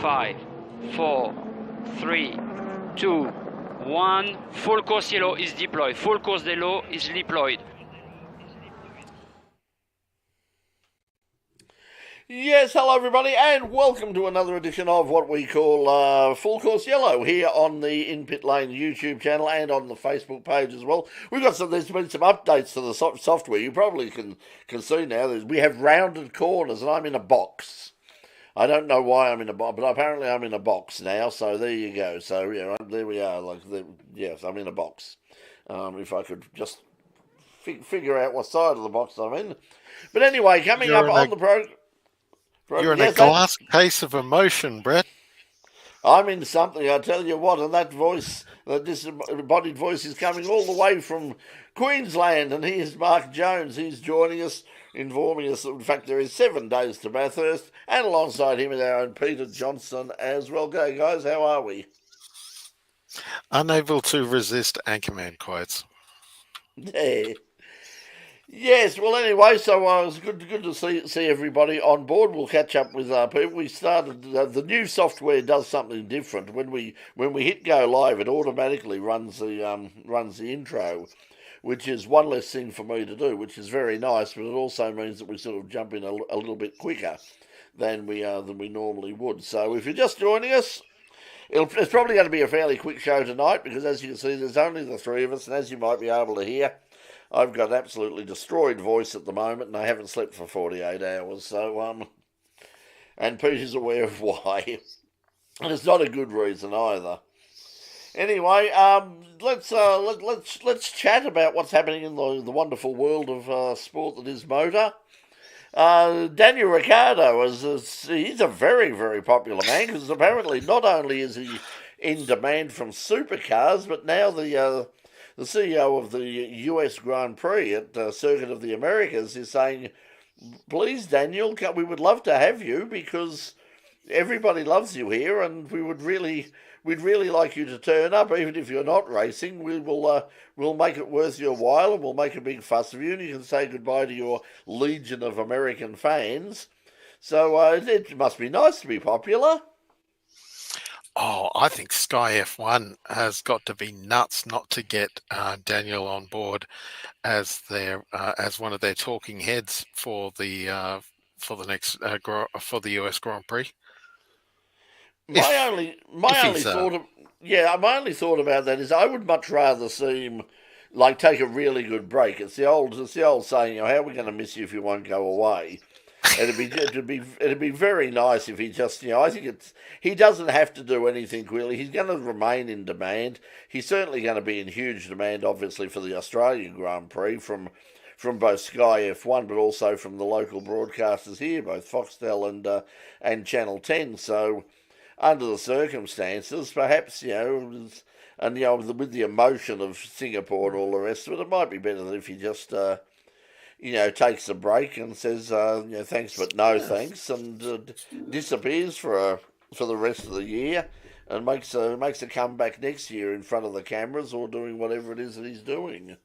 5, 4, 3, 2, 1. Full course yellow is deployed. Full course yellow is deployed. Yes, hello everybody, and welcome to another edition of what we call Full Course Yellow here on the In Pit Lane YouTube channel and on the Facebook page as well. There's been some updates to the software. You probably can see now. We have rounded corners, and I'm in a box. I don't know why I'm in a box, but apparently I'm in a box now. So there you go. So yeah, there we are. Yes, I'm in a box. If I could just figure out what side of the box I'm in. But anyway, coming up on the program. You're in a glass case of emotion, Brett. I'm in something, I tell you what, and that voice, that disembodied voice is coming all the way from Queensland, and here's Mark Jones. He's joining us, informing us that, in fact, there is 7 days to Bathurst, and alongside him is our own Peter Johnson as well. Go, guys, how are we? Unable to resist Anchorman quotes. Yeah. Yes, well, anyway, so it was good to see everybody on board. We'll catch up with people. We started the new software does something different. When we hit go live, it automatically runs the intro, which is one less thing for me to do, which is very nice. But it also means that we sort of jump in a little bit quicker than we normally would. So if you're just joining us, it's probably going to be a fairly quick show tonight because, as you can see, there's only the three of us, and as you might be able to hear, I've got absolutely destroyed voice at the moment, and I haven't slept for 48 hours. So, and Peter's aware of why, and it's not a good reason either. Anyway, let's chat about what's happening in the wonderful world of sport that is motor. Daniel Ricciardo he's a very, very popular man because apparently not only is he in demand from Supercars, but now the CEO of the US Grand Prix at Circuit of the Americas is saying, please, Daniel, we would love to have you because everybody loves you here and we'd really like you to turn up. Even if you're not racing, we'll make it worth your while and we'll make a big fuss of you and you can say goodbye to your legion of American fans. So it must be nice to be popular. Oh, I think Sky F1 has got to be nuts not to get Daniel on board as as one of their talking heads for the next for the US Grand Prix. My only thought about that is I would much rather see him take a really good break. It's the old saying, how are we going to miss you if you won't go away? It'd be very nice if he just, I think he doesn't have to do anything really. He's going to remain in demand. He's certainly going to be in huge demand, obviously, for the Australian Grand Prix from both Sky F1, but also from the local broadcasters here, both Foxtel and Channel 10. So, under the circumstances, perhaps with the emotion of Singapore and all the rest of it, it might be better if he just takes a break and says, thanks but no thanks, and disappears for the rest of the year, and makes a comeback next year in front of the cameras or doing whatever it is that he's doing.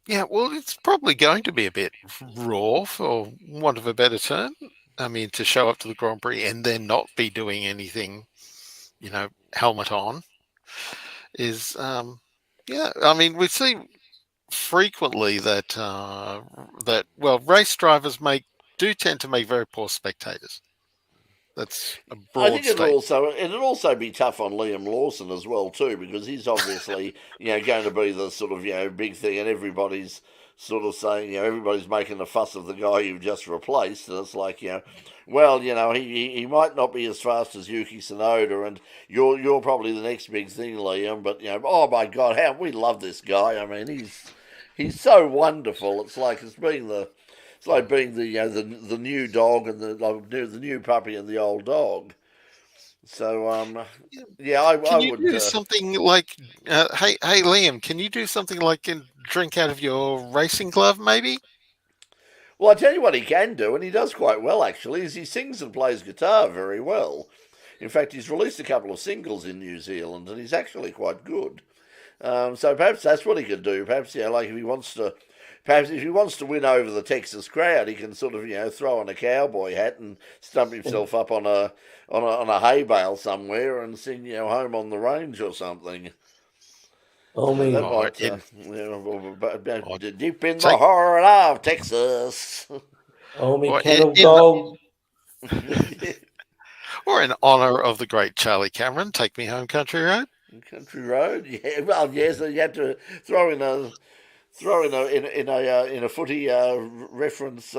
Yeah, well, it's probably going to be a bit raw, for want of a better term. I mean, to show up to the Grand Prix and then not be doing anything, helmet on, is, I mean, we see frequently that race drivers do tend to make very poor spectators. That's a broad I think it'd also be tough on Liam Lawson as well too, because he's obviously going to be the sort of big thing, and everybody's sort of saying everybody's making a fuss of the guy you've just replaced, and it's like he might not be as fast as Yuki Tsunoda, and you're probably the next big thing, Liam, but oh my God, how we love this guy. I mean, he's so wonderful. It's like being the new dog and the new puppy and the old dog. So I Can you would do something like, hey Liam, can you do something like drink out of your racing glove, maybe? Well, I tell you what he can do, and he does quite well actually, is he sings and plays guitar very well. In fact, he's released a couple of singles in New Zealand, and he's actually quite good. So perhaps that's what he could do. Perhaps if he wants to perhaps if he wants to win over the Texas crowd, he can sort of throw on a cowboy hat and stump himself up on a hay bale somewhere and sing Home on the Range or something. I mean, That Or might deep in the take- heart of Texas. Or cattle in- dog. or in honour of the great Charlie Cameron, Take Me Home Country Road. Country Road, yeah. Well, yes, you had to throw in a footy reference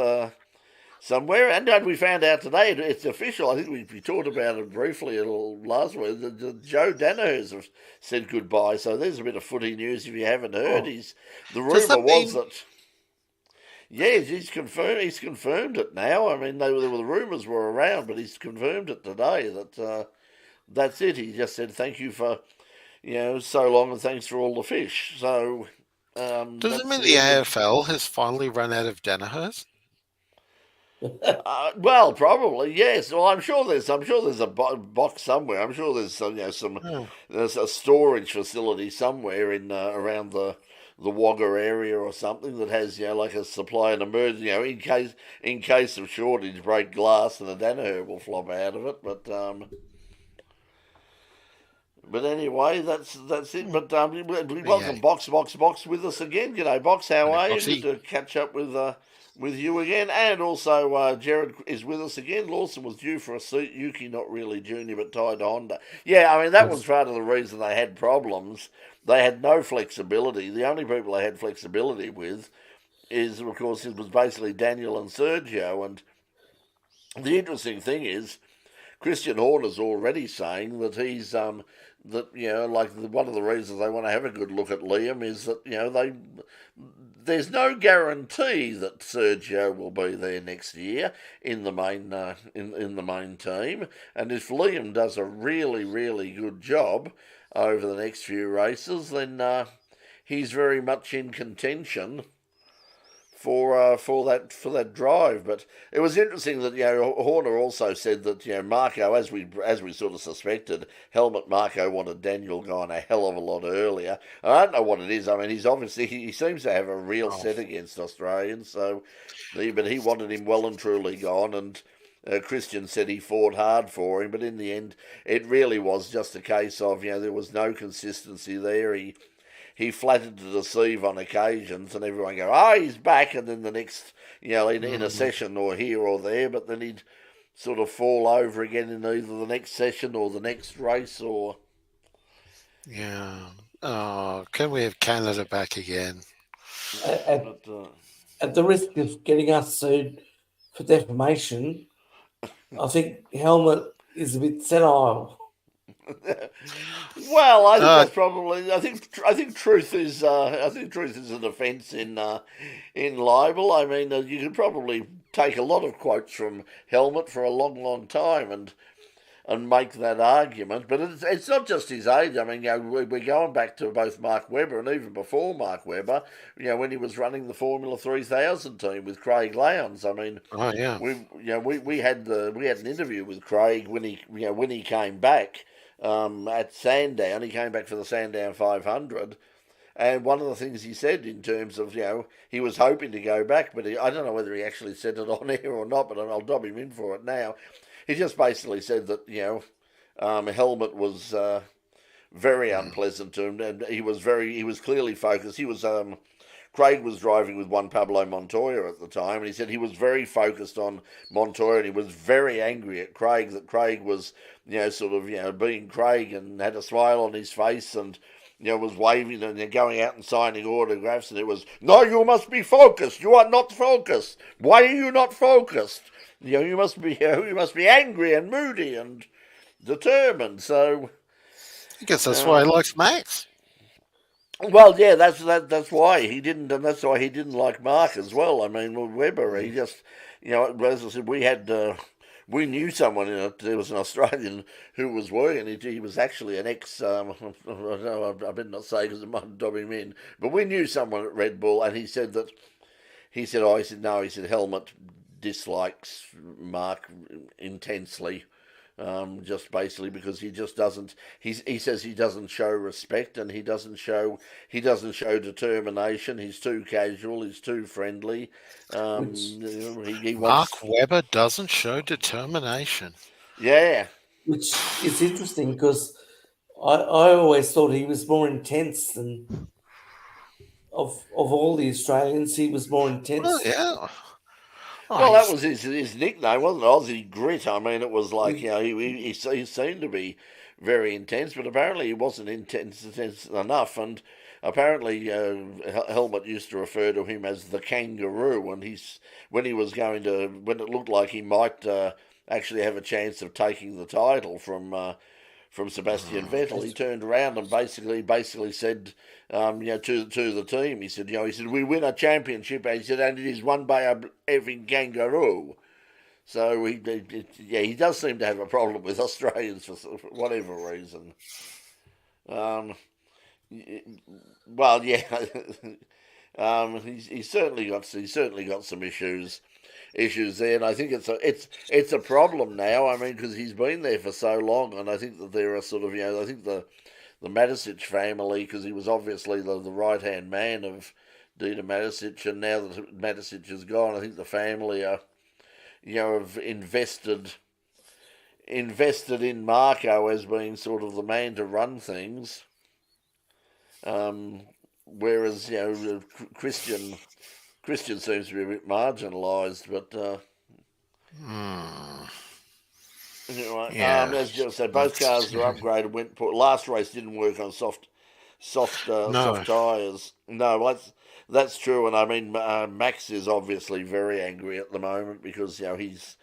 somewhere, and we found out today it's official. I think we talked about it briefly last week. The Joe Danaher's have said goodbye, so there's a bit of footy news if you haven't heard. The Does rumour that was mean- that. Yes, he's confirmed. He's confirmed it now. I mean, the rumours were around, but he's confirmed it today that that's it. He just said thank you for so long and thanks for all the fish. So Does it mean the AFL has finally run out of Danaher's? Well, probably yes. Well, I'm sure there's a box somewhere. I'm sure there's there's a storage facility somewhere in around the Wagga area or something that has like a supply and emergency in case of shortage, break glass and a Danaher will flop out of it. But anyway, that's it. But we welcome Box with us again. G'day, Box. How are you? Good to catch up with you again. And also Jared is with us again. Lawson was due for a seat. Yuki not really junior, but tied to Honda. Yeah, I mean that was part of the reason they had problems. They had no flexibility. The only people they had flexibility with of course, it was basically Daniel and Sergio. And the interesting thing is, Christian Horner's already saying that he's one of the reasons they want to have a good look at Liam is that there's no guarantee that Sergio will be there next year in the main in the main team, and if Liam does a really really good job over the next few races, then he's very much in contention for that drive. But it was interesting that Horner also said that Marco, as we sort of suspected, Helmut Marco wanted Daniel gone a hell of a lot earlier. I don't know what it is. I mean, he seems to have a real set against Australians. But he wanted him well and truly gone, and Christian said he fought hard for him. But in the end, it really was just a case of there was no consistency there. He flattered to deceive on occasions, and everyone go, "Oh, he's back," and then the next, in a session or here or there, but then he'd sort of fall over again in either the next session or the next race, or yeah. Oh, can we have Canada back again? At the risk of getting us sued for defamation, I think Helmut is a bit senile. Well, I think that's probably. I think truth is. I think truth is an offence in libel. I mean, you could probably take a lot of quotes from Helmut for a long, long time and make that argument. But it's not just his age. I mean, we're going back to both Mark Webber and even before Mark Webber. When he was running the Formula 3000 team with Craig Lowndes. I mean, we had an interview with Craig when he came back. At Sandown, he came back for the Sandown 500, and one of the things he said in terms of he was hoping to go back, but I don't know whether he actually said it on air or not, but I'll dob him in for it now. He just basically said that Helmut was very unpleasant to him, and he was clearly focused. He was Craig was driving with Juan Pablo Montoya at the time, and he said he was very focused on Montoya, and he was very angry at Craig, that Craig was, being Craig and had a smile on his face and, was waving and going out and signing autographs, and it was, "No, you must be focused. You are not focused. Why are you not focused? You must be angry and moody and determined." So I guess that's why he likes Max. Well, yeah, that's why he didn't, and that's why he didn't like Mark as well. I mean, with Webber, he just, as I said, we knew someone in it. There was an Australian who was working. He was actually an ex. I better not say because it might dob him in. But we knew someone at Red Bull, and he said no. He said Helmut dislikes Mark intensely. just basically because he just doesn't. He says he doesn't show respect and he doesn't show determination. He's too casual. He's too friendly. which He Mark wants. Webber doesn't show determination. Yeah. which is interesting because I always thought he was more intense than of all the Australians. He was more Oh, intense. yeah. Oh, Well, that he's, was his nickname, wasn't it? Aussie Grit. I mean, it was like, He- he seemed to be very intense, but apparently he wasn't intense enough. And apparently, Helmut used to refer to him as the kangaroo. And when it looked like he might actually have a chance of taking the title from Sebastian Vettel, he turned around and basically said, to the team, he said, we win a championship, and he said, and it is won by a effing kangaroo. So he does seem to have a problem with Australians for whatever reason. Well, yeah, he's certainly got some issues there, and I think it's a problem now. I mean, because he's been there for so long, and I think that there are sort of I think the Matisic family, because he was obviously the right hand man of Dieter Matisic, and now that Matisic is gone, I think the family are have invested in Marco as being sort of the man to run things. Whereas Christian seems to be a bit marginalised, but anyway, yeah. as Jill said, both cars are upgraded. Last race didn't work on soft No. tyres. No, that's true, and I mean Max is obviously very angry at the moment because he's.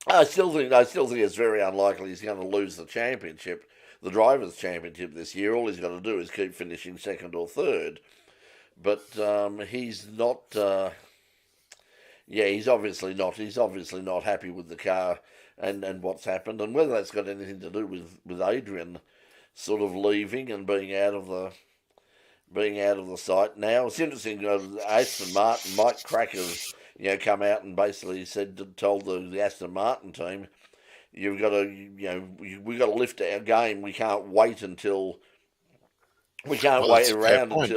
I still think it's very unlikely he's going to lose the championship, the drivers' championship this year. All he's got to do is keep finishing second or third, but he's not. He's obviously not. He's obviously not happy with the car and what's happened, and whether that's got anything to do with Adrian sort of leaving and being out of the site now. It's interesting. Aston Martin, Mike Cracker's come out and basically told the Aston Martin team, you've got to we've got to lift our game. We can't wait That's a fair around point,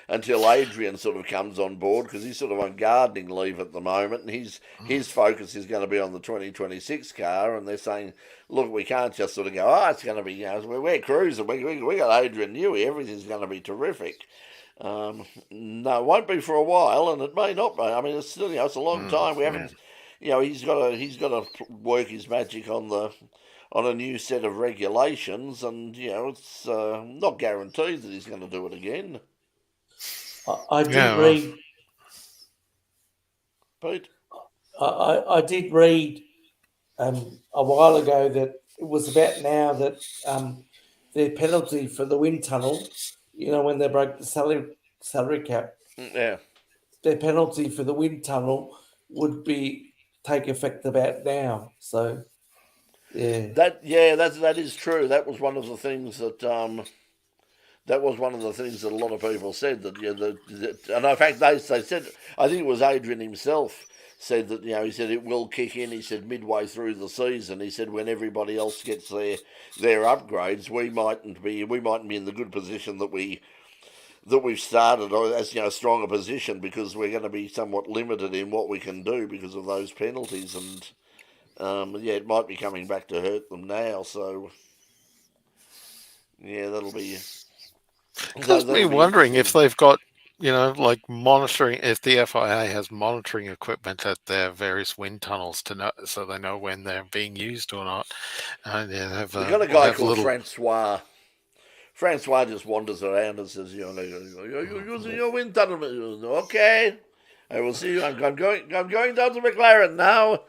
until Adrian sort of comes on board because he's sort of on gardening leave at the moment, and his focus is going to be on the 2026 car. And they're saying, look, we can't just sort of go, it's going to be we're cruising, we got Adrian Newey, everything's going to be terrific. No, it won't be for a while, and it may not be. I mean, it's still it's a long time. We haven't. He's got to work his magic on a new set of regulations, and it's not guaranteed that he's going to do it again. I did read. Pete? I did read a while ago that it was about now that their penalty for the wind tunnel, when they broke the salary cap, Yeah. their penalty for the wind tunnel would take effect about now. So, yeah. That is true. That was one of the things that a lot of people said and in fact they said, I think it was Adrian himself said that he said it will kick in. He said midway through the season. He said when everybody else gets their upgrades, we mightn't be in the good position that we've started, or as a stronger position, because we're going to be somewhat limited in what we can do because of those penalties, and it might be coming back to hurt them now. So that'll be. It has me wondering if they've got, like monitoring, if the FIA has monitoring equipment at their various wind tunnels to know, so they know when they're being used or not. They've got a guy called Francois. Francois just wanders around and says, "You're using your wind tunnel." Okay, I will see you. I'm going down to McLaren now.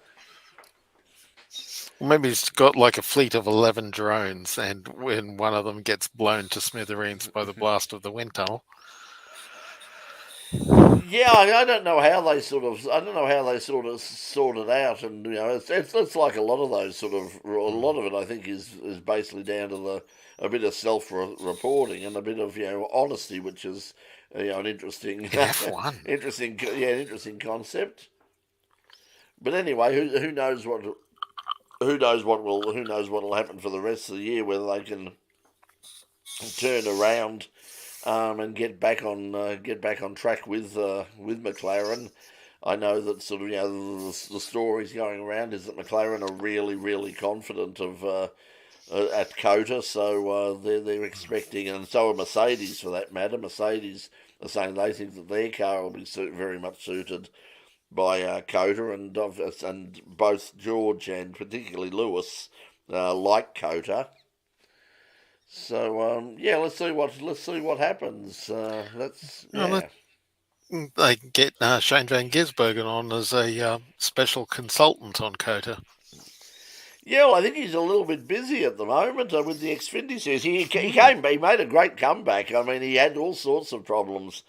Maybe he's got like a fleet of 11 drones, and when one of them gets blown to smithereens by the blast of the wind tunnel. Yeah, I don't know how they sort of sort it out, and it's like a lot of those a lot of it I think is basically down to a bit of self-reporting and a bit of honesty, which is an interesting interesting concept. But anyway, who knows what who knows what'll happen for the rest of the year, whether they can turn around and get back on track with McLaren. I know that sort of the stories going around is that McLaren are really confident of at COTA, so they're expecting, and so are Mercedes for that matter. Mercedes are saying they think that their car will be very much suited by COTA, and both George and particularly Lewis like COTA. So yeah, let's see what happens. That's Well, yeah. they get Shane Van Gisbergen on as a special consultant on COTA. Yeah, well, I think he's a little bit busy at the moment with the Xfinity series. He made a great comeback. I mean, he had all sorts of problems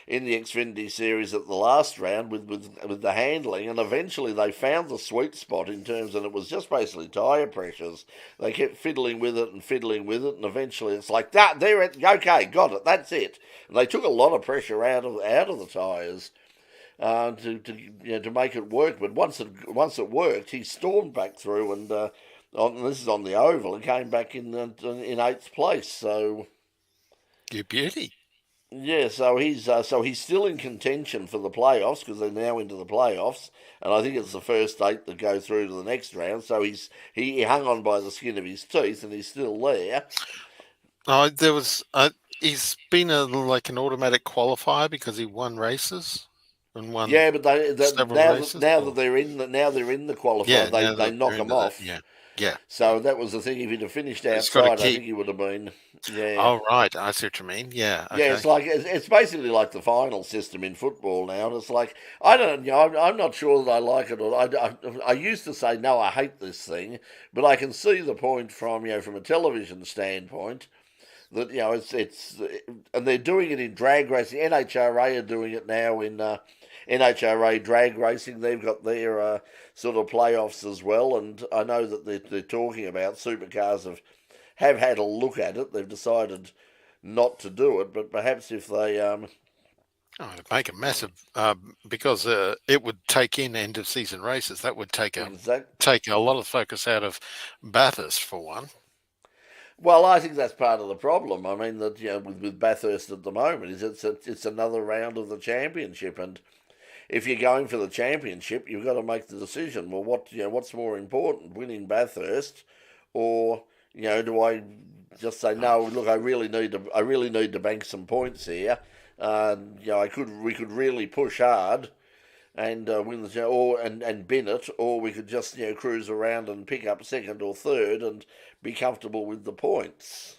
in the Xfinity series at the last round with the handling, and eventually they found the sweet spot in terms, and it was just basically tyre pressures. They kept fiddling with it, and eventually it's like that. There, okay, got it. That's it. And they took a lot of pressure out of the tyres. To make it work. But once it worked, he stormed back through, and this is on the oval, and came back in eighth place. So You beauty. yeah, so he's still in contention for the playoffs because they're now into the playoffs, and I think it's the first eight that go through to the next round. So he hung on by the skin of his teeth, and he's still there. There was he's been like an automatic qualifier because he won races. And won Yeah, but several races. Now that they're in the qualifier, they knock him off. Yeah. So that was the thing. If he'd have finished outside, I think he would have been. Yeah. Oh right, I see what you mean. Yeah. Okay. Yeah, it's basically like the final system in football now, and it's like I'm not sure that I like it. Or I used to say no, I hate this thing, but I can see the point from from a television standpoint that it's and they're doing it in drag racing. NHRA are doing it now in NHRA drag racing. They've got their sort of playoffs as well, and I know that they're talking about Supercars have had a look at it. They've decided not to do it, but perhaps if they it'd make a massive because it would take in end of season races. That would take a lot of focus out of Bathurst for one. Well, I think that's part of the problem. I mean that with Bathurst at the moment is it's another round of the championship, and if you're going for the championship, you've got to make the decision. Well, what's more important, winning Bathurst, or do I just say no? Look, I really need to bank some points here. We could really push hard and win the and bin it, or we could just cruise around and pick up second or third and be comfortable with the points.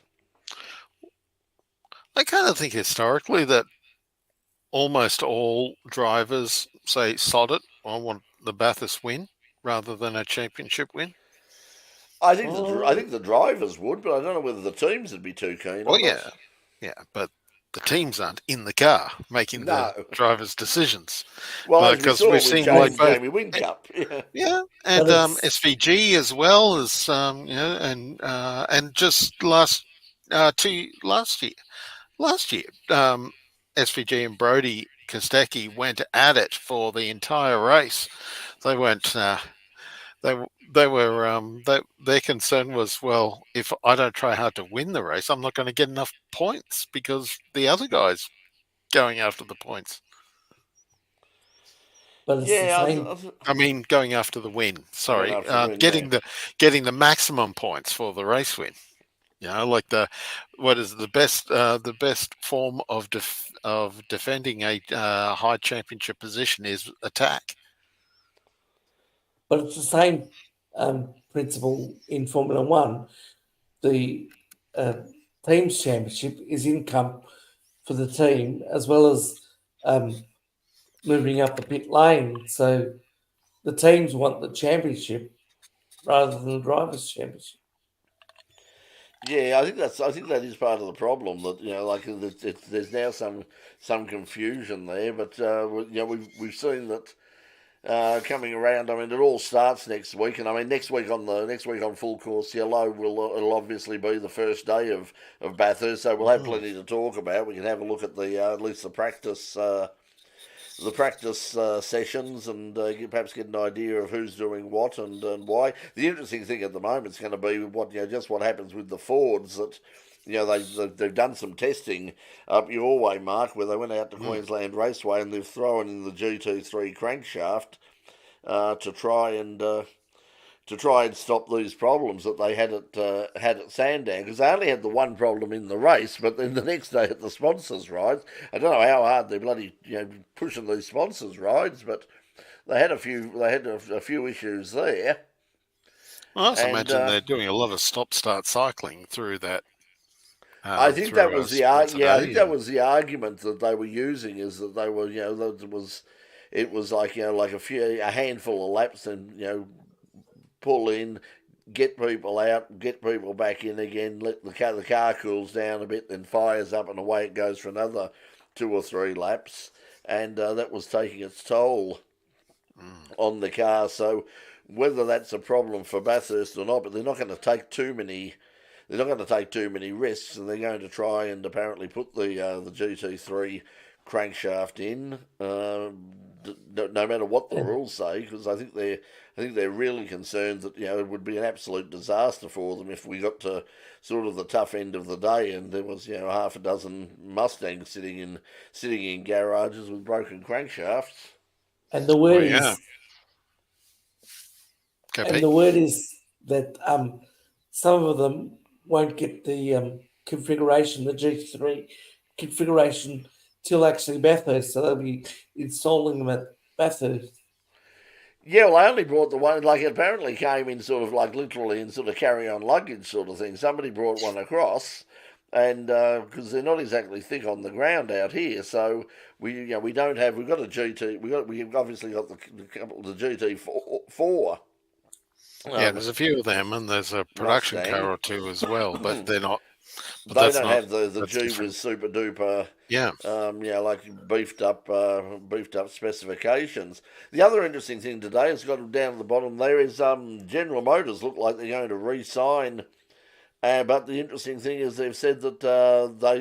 I kind of think historically that almost all drivers say sod it, I want the Bathurst win rather than a championship win. I think the drivers would, but I don't know whether the teams would be too keen. Well, yeah, but the teams aren't in the car making the drivers' decisions. Well, because we've seen like Jamie Win Cup, yeah, and SVG as well as and just last year, SVG and Brody Kostecki went at it for the entire race. They weren't. Their concern was, well, if I don't try hard to win the race, I'm not going to get enough points because the other guy's going after the points. But it's the same. I mean, going after the win. Sorry, getting the maximum points for the race win. Like the best form of defending a high championship position is attack. But it's the same principle in Formula One. The team's championship is income for the team as well as moving up the pit lane. So the teams want the championship rather than the drivers' championship. Yeah, I think that is part of the problem. That there's now some confusion there, but we've seen that. Coming around, I mean, it all starts next week, and I mean, next week on Full Course Yellow it'll obviously be the first day of Bathurst, so we'll have plenty to talk about. We can have a look at at least the practice sessions and perhaps get an idea of who's doing what and why. The interesting thing at the moment is going to be just what happens with the Fords that. They've done some testing up your way, Mark, where they went out to Queensland Raceway and they've thrown in the GT3 crankshaft to try and stop these problems that they had at Sandown, because they only had the one problem in the race, but then the next day at the sponsors' rides, I don't know how hard they're bloody pushing these sponsors' rides, but they had a few issues there. Well, I also imagine they're doing a lot of stop-start cycling through that. I think that was the I think that was the argument that they were using, is that they were it was like like a handful of laps and pull in, get people out, get people back in again, let the car cools down a bit, then fires up and away it goes for another 2 or 3 laps, and that was taking its toll on the car. So whether that's a problem for Bathurst or not, but they're not going to take too many. They're not going to take too many risks, and they're going to try and apparently put the GT3 crankshaft in, no matter what the rules say, because I think they're really concerned that it would be an absolute disaster for them if we got to sort of the tough end of the day and there was half a dozen Mustangs sitting in garages with broken crankshafts. And the word is that some of them won't get the configuration, the GT3 configuration, till actually Bathurst, so they'll be installing them at Bathurst. Yeah, well, I only brought the one, like it apparently came in sort of like literally in sort of carry-on luggage sort of thing. Somebody brought one across, and because they're not exactly thick on the ground out here, so we've got a GT, we've obviously got the GT4. Yeah, there's a few of them, and there's a production car or two as well, but they're not. They don't have the G-Wiz super duper, like beefed up specifications. The other interesting thing today has got down at the bottom there is General Motors look like they're going to re-sign, but the interesting thing is they've said that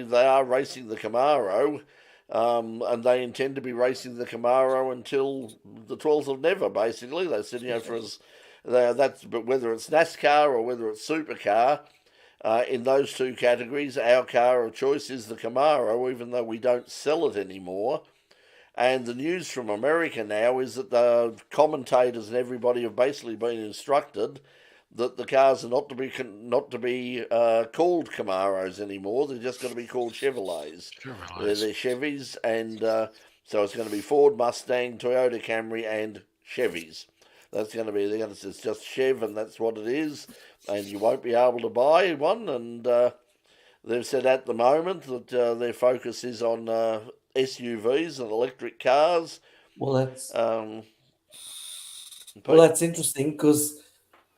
they are racing the Camaro, and they intend to be racing the Camaro until the 12th of never. Basically, they said but whether it's NASCAR or whether it's Supercar. In those two categories, our car of choice is the Camaro, even though we don't sell it anymore. And the news from America now is that the commentators and everybody have basically been instructed that the cars are not to be called Camaros anymore. They're just going to be called Chevrolets. They're Chevys, and so it's going to be Ford, Mustang, Toyota Camry, and Chevys. That's going to be, it's just Chev, and that's what it is, and you won't be able to buy one. And they've said at the moment that their focus is on SUVs and electric cars. Well, that's interesting, because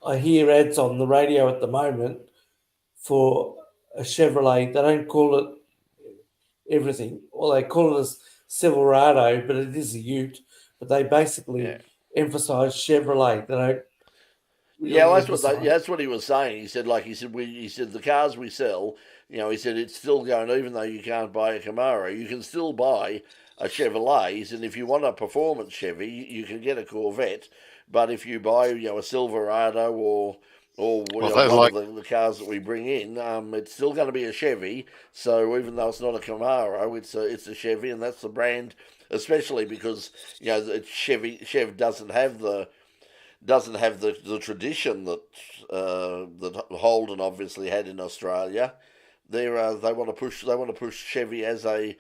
I hear ads on the radio at the moment for a Chevrolet. They don't call it everything, or they call it a Silverado, but it is a Ute. But they basically emphasise Chevrolet. They don't. Really that's what he was saying. He said the cars we sell, he said it's still going, even though you can't buy a Camaro, you can still buy a Chevrolet. He said if you want a performance Chevy, you can get a Corvette, but if you buy a Silverado or one of the cars that we bring in, it's still going to be a Chevy. So even though it's not a Camaro, it's a Chevy, and that's the brand. Especially because Chev doesn't have the tradition that Holden obviously had in Australia. They want to push Chevy as an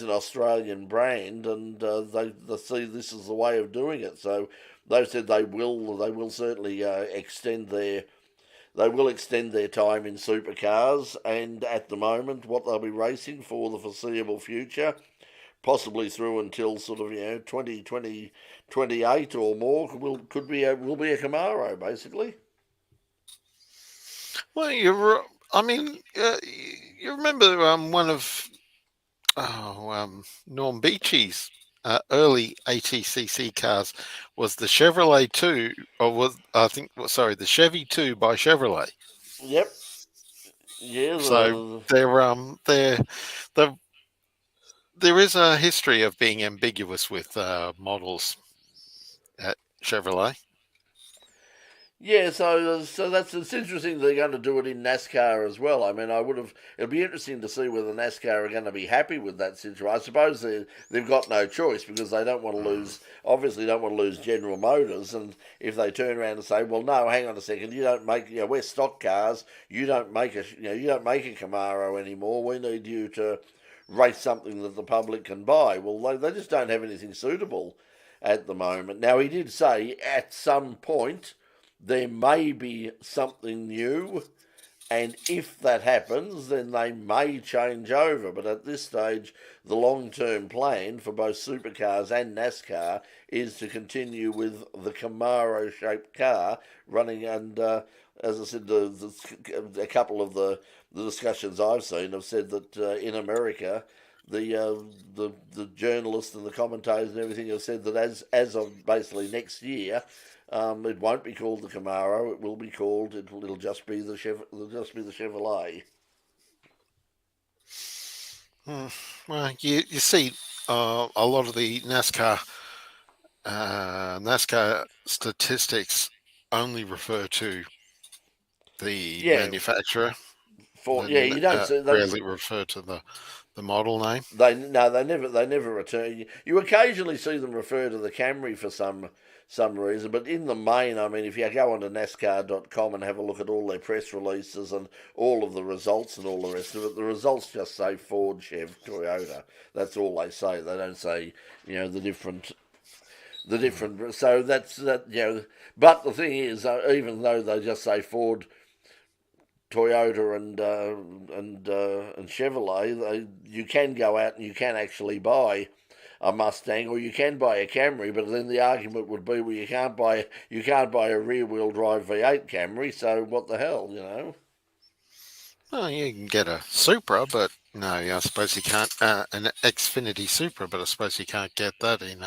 Australian brand, and they see this as the way of doing it. So they've said they will certainly extend their time in supercars, and at the moment what they'll be racing for the foreseeable future, possibly through until sort of 2028 or more, will be a Camaro basically. Well, you remember one of Norm Beachy's early ATCC cars was the Chevrolet 2, the Chevy 2 by Chevrolet. Yep. Yeah. So there is a history of being ambiguous with models at Chevrolet. Yeah, so that's it's interesting they're going to do it in NASCAR as well. I mean, it'll be interesting to see whether NASCAR are going to be happy with that situation. I suppose they've got no choice because they don't want to lose. Obviously, don't want to lose General Motors, and if they turn around and say, "Well, no, hang on a second, you don't make, we're stock cars. You don't make you don't make a Camaro anymore. We need you to race something that the public can buy." Well, they just don't have anything suitable at the moment. Now, he did say at some point there may be something new, and if that happens, then they may change over. But at this stage, the long-term plan for both supercars and NASCAR is to continue with the Camaro-shaped car running. And as I said, a couple of the discussions I've seen have said that in America, the journalists and the commentators and everything have said that as of basically next year, it won't be called the Camaro. It will be called. It'll just be the Chevrolet. Well, you see, a lot of the NASCAR statistics only refer to the manufacturer. You don't see rarely refer to the model name. They never return. You occasionally see them refer to the Camry for some reason, but in the main, I mean, if you go onto NASCAR.com and have a look at all their press releases and all of the results and all the rest of it, the results just say Ford, Chev, Toyota. That's all they say. They don't say, the different. So that's that. But the thing is, even though they just say Ford, Toyota and Chevrolet, you can go out and you can actually buy a Mustang or you can buy a Camry, but then the argument would be, well, you can't buy a rear wheel drive V8 Camry, so what the hell, Well, you can get a Supra, but no, I suppose you can't an Xfinity Supra, but I suppose you can't get that in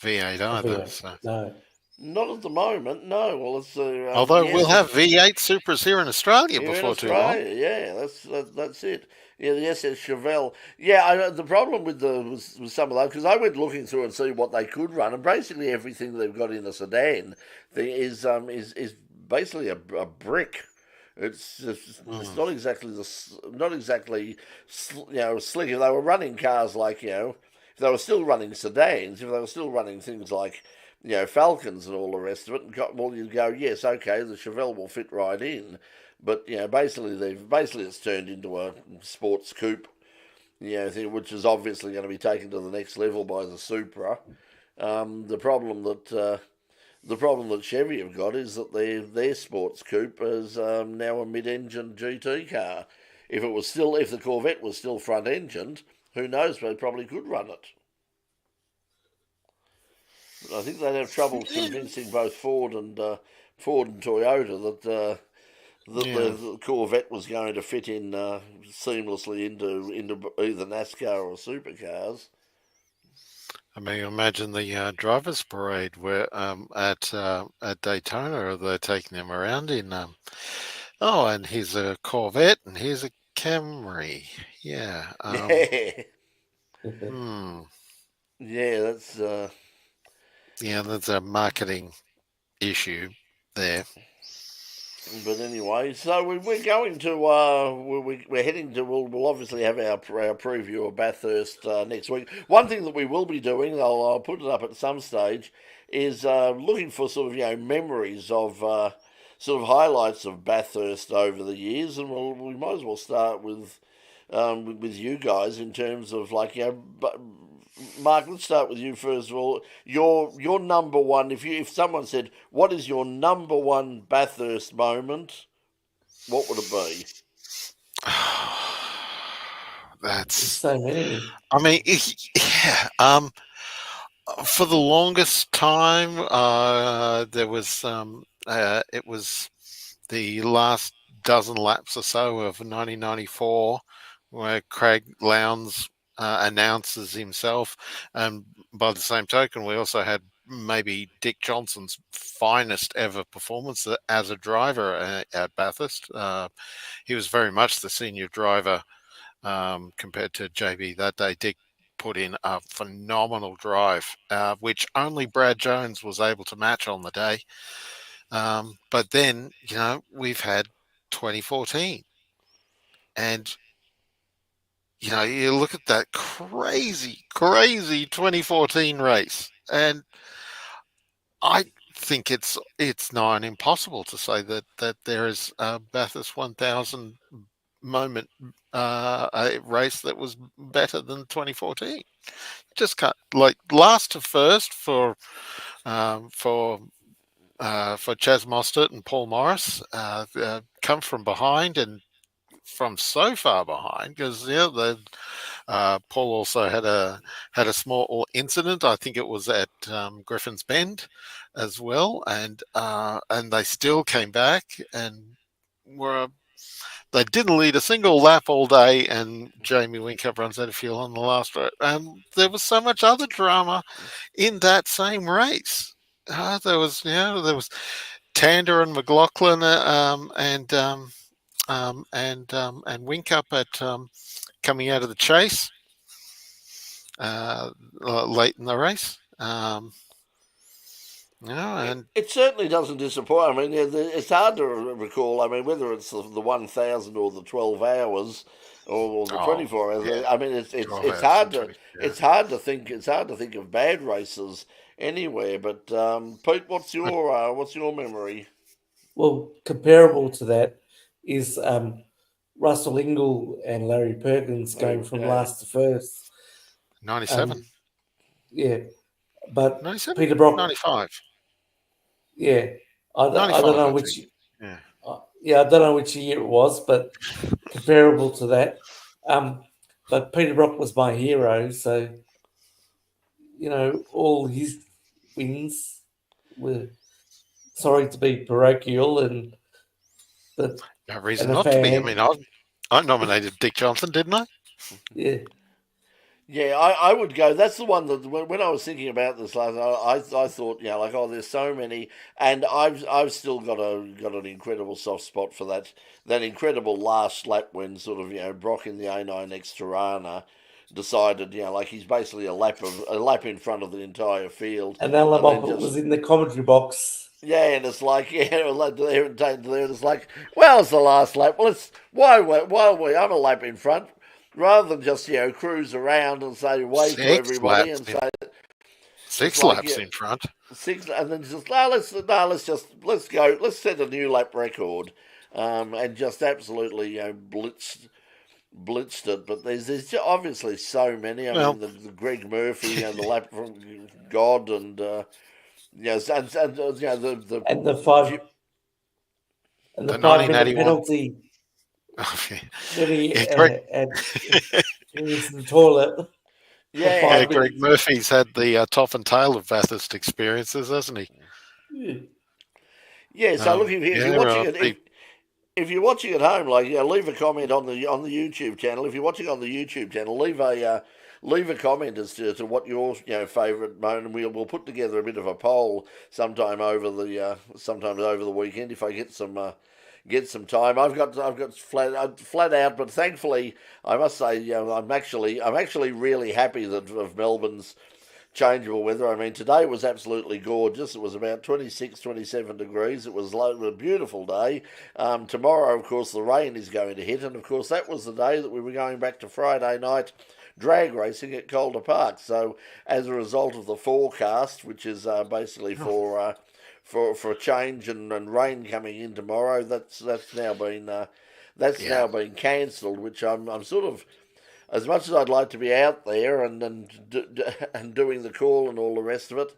V8 either. So. No. Not at the moment, no. Well, it's although we'll have V8 Supras here in Australia before too long. Yeah, that's it. Yeah, the SS Chevelle. Yeah, the problem with some of those, because I went looking through and see what they could run, and basically everything they've got in a sedan thing is basically a brick. It's not exactly slick. If they were running cars like if they were still running sedans, if they were still running things like Falcons and all the rest of it, you'd go, yes, okay, the Chevelle will fit right in. But, basically it's turned into a sports coupe, which is obviously going to be taken to the next level by the Supra. The problem that Chevy have got is that their sports coupe is now a mid-engine GT car. If the Corvette was still front-engined, who knows, they probably could run it. I think they'd have trouble convincing both Ford and Toyota that the Corvette was going to fit in seamlessly into either NASCAR or supercars. I mean, imagine the drivers' parade where at Daytona they're taking them around in and here's a Corvette and here's a Camry. Yeah. Yeah, that's. Yeah, that's a marketing issue there. But anyway, so we're going to we're heading to. We'll obviously have our preview of Bathurst next week. One thing that we will be doing, I'll put it up at some stage, is looking for sort of memories of sort of highlights of Bathurst over the years, and we might as well start with you guys in terms of Mark, let's start with you first of all. Your number one. If someone said, "What is your number one Bathurst moment?" What would it be? That's so many. I mean, for the longest time, there was it was the last dozen laps or so of 1994, where Craig Lowndes announces himself, and by the same token, we also had maybe Dick Johnson's finest ever performance as a driver at Bathurst. He was very much the senior driver compared to JB that day. Dick put in a phenomenal drive, which only Brad Jones was able to match on the day. But then, we've had 2014, and you look at that crazy, crazy 2014 race, and I think it's nigh on impossible to say that there is a Bathurst 1000 moment, a race that was better than 2014. Just can't, like, last to first for Chas Mostert and Paul Morris, come from behind and from so far behind, because Paul also had a small incident. I think it was at Griffin's Bend as well, and they still came back and were. They didn't lead a single lap all day, and Jamie Whincup runs out of fuel on the last row. And there was so much other drama in that same race. There was Tander and McLaughlin, and Whincup at coming out of the chase late in the race. And it certainly doesn't disappoint. I mean, it's hard to recall. I mean, whether it's the 1,000 or the 12 hours or the 24 hours. yeah, I mean, it's 12 it's hours hard and to 20, it's hard to think of bad races anywhere. But Pete, what's your memory? Well, comparable to that is Russell Ingall and Larry Perkins going from last to first. 97. Yeah, but 97? Peter Brock, 95. yeah, I 95, don't know I which. think. Yeah. Yeah, I don't know which year it was, but comparable to that. But Peter Brock was my hero, so all his wins were, sorry to be parochial, but No reason and a not to be. I fan. mean, I nominated Dick Johnson, didn't I? Yeah, Yeah, I would go. That's the one that when I was thinking about this last, I thought, like, oh, there's so many, and I've still got an incredible soft spot for that incredible last lap when sort of Brock in the A9X Tirana decided, like he's basically a lap in front of the entire field, and Alan and then Moffat just was in the commentary box. yeah, and it's like, like there and there, it's like, well, it's the last lap. Well, it's I'm a lap in front, rather than just cruise around and say wave to everybody and say it's 6 like laps in front. six, and then just let's set a new lap record, and just absolutely blitzed it. But there's obviously so many. I Well, mean, the Greg Murphy and the lap from God and. Yes, and the And the five and the the 5 minute 1981. penalty when Yeah, Greg, he was in the toilet for yeah, yeah, five Greg minutes. Murphy's had the top and tail of Bathurst experiences, hasn't he? Yeah. yeah. So look, if Yeah, you're watching it, if you're watching at home, like leave a comment on the YouTube channel. If you're watching on the YouTube channel, leave a comment as to what your favourite moment. And we'll put together a bit of a poll sometime over the weekend if I get some time. I've got flat out, but thankfully I must say, I'm actually really happy that of Melbourne's changeable weather. I mean, today was absolutely gorgeous. It was about 26, 27 degrees. It was a beautiful day. Tomorrow, of course, the rain is going to hit, and of course that was the day that we were going back to Friday night drag racing at Calder Park. So as a result of the forecast, which is basically for a change and rain coming in tomorrow, that's now been cancelled. Which I'm sort of, as much as I'd like to be out there and doing the call and all the rest of it,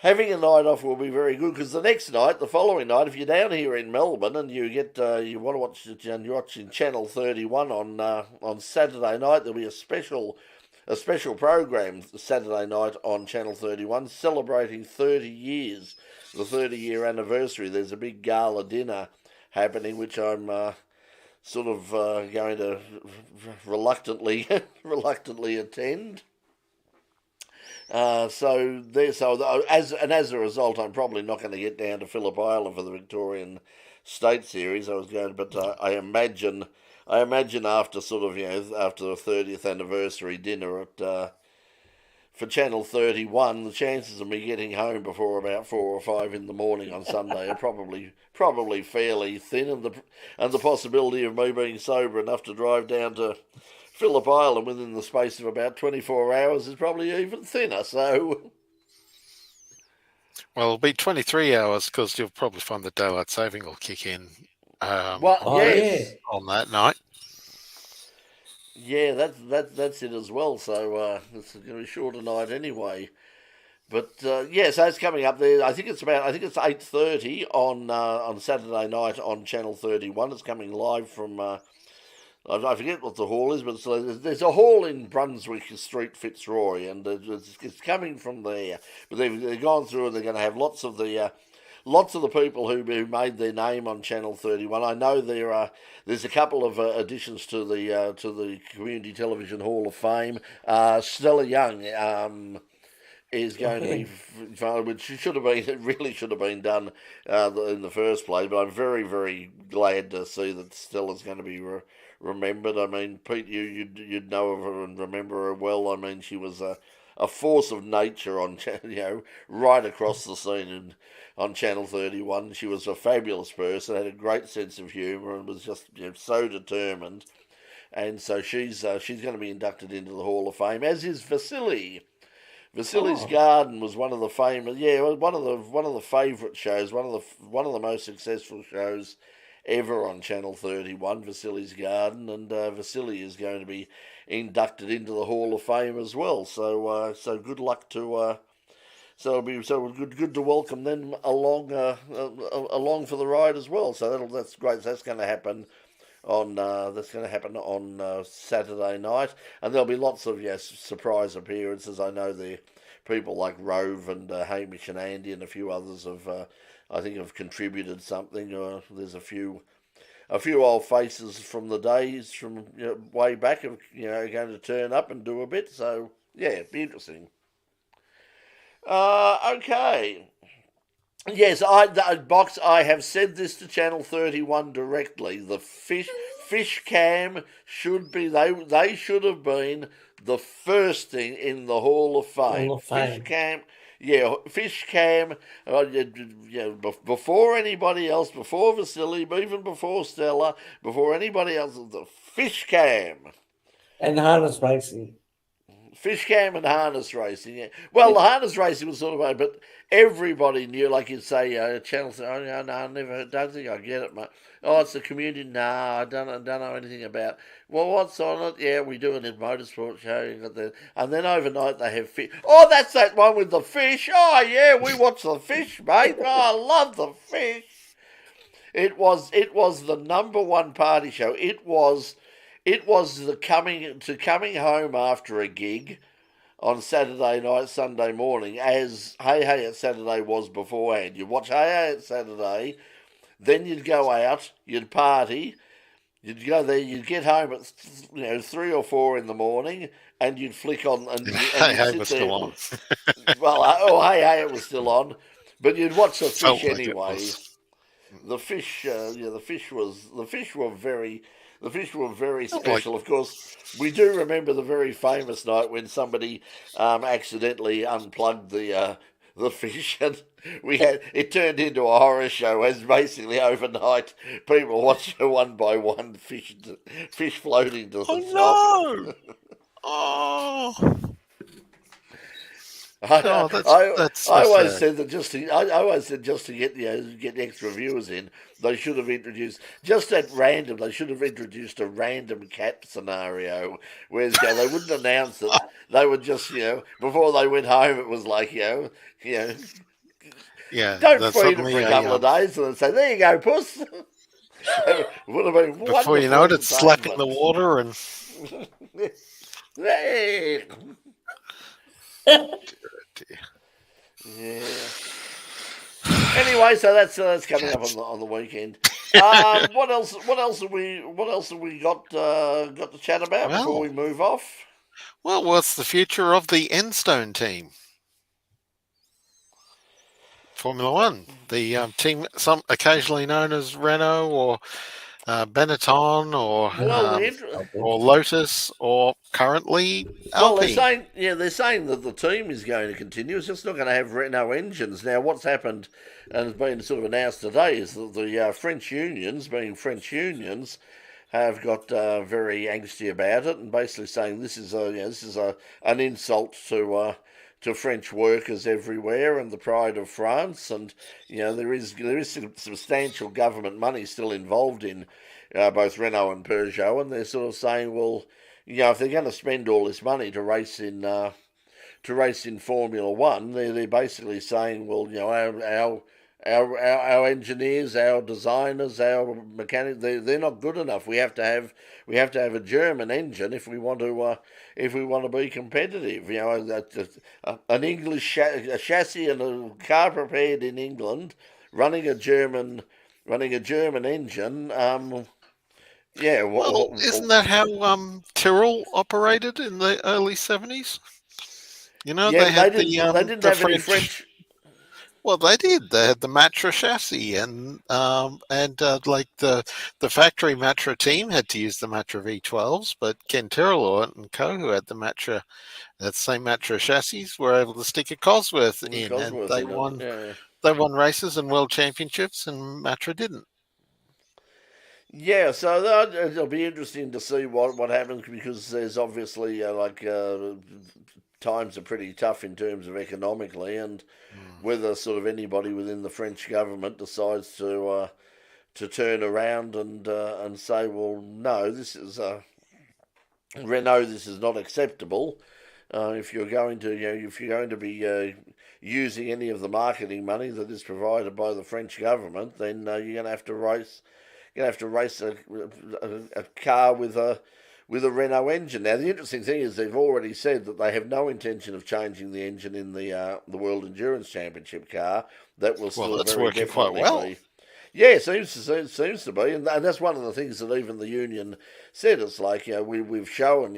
having a night off will be very good, because the following night, if you're down here in Melbourne and you want to watch it, and you're watching Channel 31 on Saturday night, there'll be a special program Saturday night on Channel 31 celebrating 30 years, the 30-year anniversary. There's a big gala dinner happening, which I'm sort of going to reluctantly attend. As a result, I'm probably not going to get down to Phillip Island for the Victorian State Series. I was going, but I imagine I imagine after sort of after the 30th anniversary dinner at for Channel 31, the chances of me getting home before about 4 or 5 in the morning on Sunday are probably fairly thin, and the possibility of me being sober enough to drive down to Phillip Island within the space of about 24 hours is probably even thinner. So, Well, it'll be 23 hours because you'll probably find the daylight saving will kick in yes, on that night. yeah, that's it as well. So it's going to be a shorter night anyway. But so it's coming up there. I think it's 8:30 on Saturday night on Channel 31. It's coming live from I forget what the hall is, but there's a hall in Brunswick Street, Fitzroy, and it's coming from there. But they've gone through and they're going to have lots of the people who made their name on Channel 31. I know there's a couple of additions to the Community Television Hall of Fame. Stella Young is going to be, which really should have been done in the first place. But I'm very, very glad to see that Stella's going to be remembered. I mean, Pete, you'd know of her and remember her well. I mean, she was a force of nature on right across the scene on Channel 31. She was a fabulous person, had a great sense of humour, and was just so determined. And so she's going to be inducted into the Hall of Fame, as is Vasily. Vasily's Garden was one of the famous, one of the favourite shows, one of the most successful shows ever on Channel 31, Vasily's Garden, and Vasily is going to be inducted into the Hall of Fame as well. So good luck to. So it'll be good to welcome them along for the ride as well. So that's great. So that's going to happen on Saturday night, and there'll be lots of surprise appearances. I know the people like Rove and Hamish and Andy and a few others have contributed something. There's a few old faces from the days from way back are going to turn up and do a bit. So it'd be interesting. Okay. Yes, Box. I have said this to Channel 31 directly. The fish cam should be. They should have been the first thing in the Hall of Fame. Hall of Fame. Fish cam. Before anybody else, before Vasily, even before Stella, before anybody else, the fish cam. And harness racing. Fish cam and harness racing, yeah. Well, the harness racing was sort of, but everybody knew, like you'd say, Channel, no, I don't think I get it, mate. Oh, it's the community, no, I don't know anything about. Well, what's on it? Yeah, we do it in motorsport show, and then overnight they have fish. Oh, that's that one with the fish. Oh, yeah, we watch the fish, mate. Oh, I love the fish. It was the number one party show. It was the coming home after a gig on Saturday night, Sunday morning, as Hey Hey at Saturday was beforehand. You'd watch Hey Hey at Saturday, then you'd go out, you'd party, you'd go there, you'd get home at 3 or 4 in the morning, and you'd flick on and Hey Hey was still on. Well, Hey Hey it was still on, but you'd watch the fish anyway. The fish, the fish were very special. Of course, we do remember the very famous night when somebody accidentally unplugged the fish, and it turned into a horror show. As basically overnight, people watched one by one fish floating to the top. No! Oh. I always said that just to get extra viewers in, they should have introduced They should have introduced a random cat scenario, whereas they wouldn't announce it. They would just before they went home, it was like don't feed it for a couple of days, and then say, there you go, puss. It would have been before you know it, it's slapping the water and. Yeah. Anyway, so that's coming up on the weekend. What else have we got to chat about before we move off? Well, what's the future of the Enstone team? Formula One, the team, some occasionally known as Renault or Benetton Well, or Lotus or currently well, Alpine. they're saying that the team is going to continue. It's just not going to have Renault engines. Now, what's happened and has been sort of announced today is that the French unions, being French unions, have got very angsty about it and basically saying this is an insult to French workers everywhere and the pride of France, and there is substantial government money still involved in both Renault and Peugeot, and they're sort of saying, well, if they're going to spend all this money to race in Formula One, they're basically saying, well, our engineers, our designers, our mechanics, they're not good enough. We have to have a German engine if we want to be competitive. An English a chassis and a car prepared in England, running a German engine. Yeah, Well, isn't that how Tyrrell operated in the early 70s? yeah, they had they didn't the have any French. French. Well, they did. They had the Matra chassis, and like the factory Matra team had to use the Matra V12s, but Ken Tyrrell and co, who had that same Matra chassis, were able to stick a Cosworth in, and Cosworth they in it. won. Yeah. They won races and world championships, and Matra didn't. Yeah, so it'll be interesting to see what happens, because there's obviously times are pretty tough in terms of economically, and whether sort of anybody within the French government decides to turn around and say, well, no, this is Renault, this is not acceptable. If you're going to be using any of the marketing money that is provided by the French government, then you're going to have to race. You're going to have to race a car with a Renault engine. Now, the interesting thing is they've already said that they have no intention of changing the engine in the World Endurance Championship car. That will still that's very working definitely quite well. be. Yeah, it seems to be, and that's one of the things that even the union said. It's like, we've shown,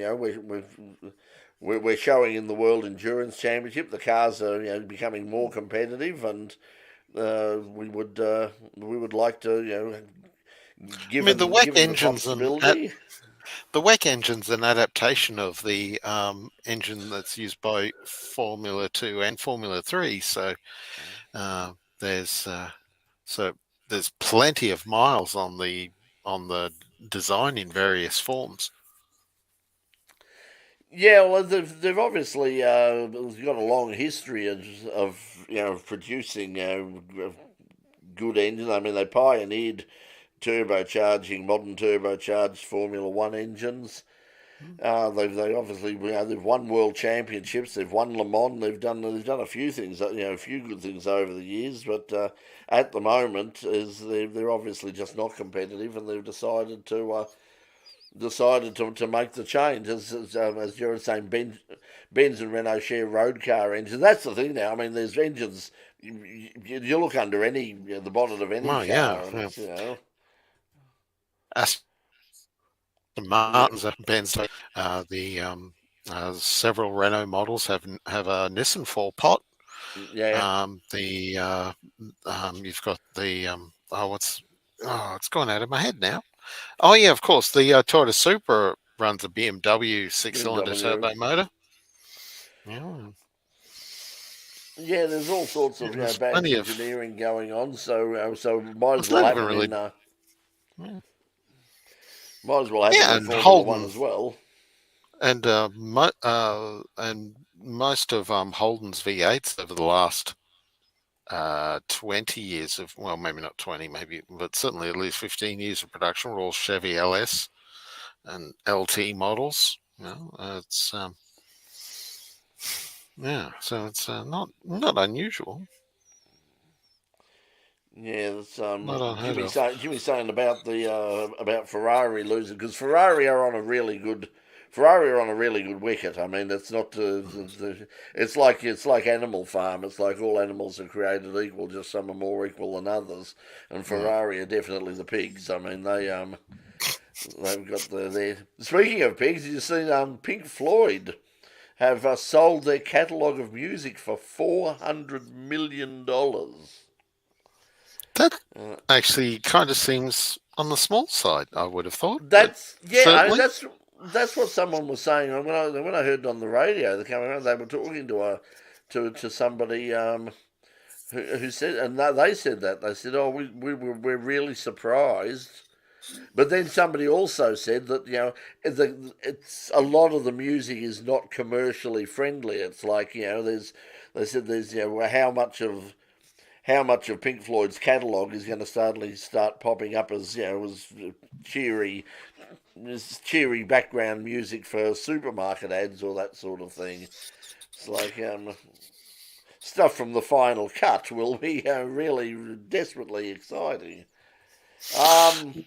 we're showing in the World Endurance Championship the cars are becoming more competitive, and we would like to given the WEC the engines possibility. The WEC engine's an adaptation of the engine that's used by Formula 2 and Formula 3. So there's plenty of miles on the design in various forms. Yeah, well, they've obviously got a long history of producing good engines. I mean, they pioneered modern turbocharged Formula One engines. They obviously they've won world championships. They've won Le Mans. They've done a few things, a few good things over the years. But at the moment, they're obviously just not competitive, and they've decided to make the change. As you're saying, Benz and Renault share road car engines. That's the thing now. I mean, there's engines. You look under the bonnet of any car, and it's, Aston Martin's and Benz. Several Renault models have a Nissan 4-pot. Yeah. You've got the it's gone out of my head now. Oh yeah, of course. The Toyota Supra runs a BMW 6-cylinder turbo motor. Yeah, there's all sorts of back engineering going on. So might as well have them might as well have them in Formula One as well. And most of Holden's V8s over the last 20 years of, well, maybe not 20, but certainly at least 15 years of production were all Chevy LS and LT models. It's so it's not unusual. Yeah, that's Jimmy saying about about Ferrari losing, because Ferrari are on a really good wicket. I mean, it's not it's like Animal Farm. It's like all animals are created equal, just some are more equal than others. And Ferrari are definitely the pigs. I mean, they've got their. Speaking of pigs, you see, Pink Floyd have sold their catalogue of music for $400 million. That actually kind of seems on the small side, I would have thought. But That's I mean, certainly. that's what someone was saying when I heard it on the radio. They came around. They were talking to somebody who said, and they said that they said, "Oh, we're really surprised." But then somebody also said that it's a lot of the music is not commercially friendly. It's like they said there's how much of Pink Floyd's catalogue is going to suddenly start popping up as as cheery background music for supermarket ads or that sort of thing. It's like stuff from the final cut will be really desperately exciting.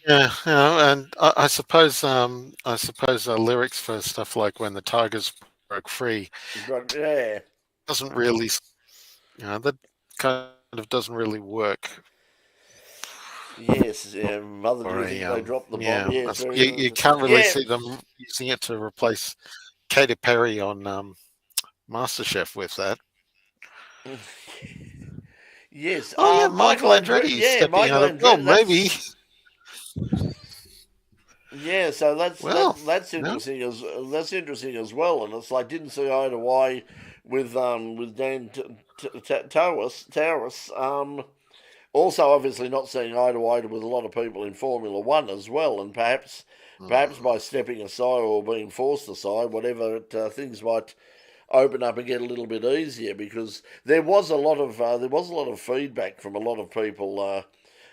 Yeah, and I suppose lyrics for stuff like "When the Tigers Broke Free" But yeah, doesn't really, that kind of doesn't really work. yes, Mother, do Or you think they dropped the bomb? Yes, very you can't really yeah. see them using it to replace Katy Perry on MasterChef with that. Yes, Oh yeah, Michael Michael Andretti. Andretti Yeah, stepping Michael out of. Well, Andretti. maybe. Yeah, so Well, that's no. interesting as well. And it's like didn't see eye to eye with Dan Towers. Also, obviously, not seeing eye to eye with a lot of people in Formula One as well, and perhaps by stepping aside or being forced aside, whatever things might open up and get a little bit easier because there was a lot of feedback from a lot of people,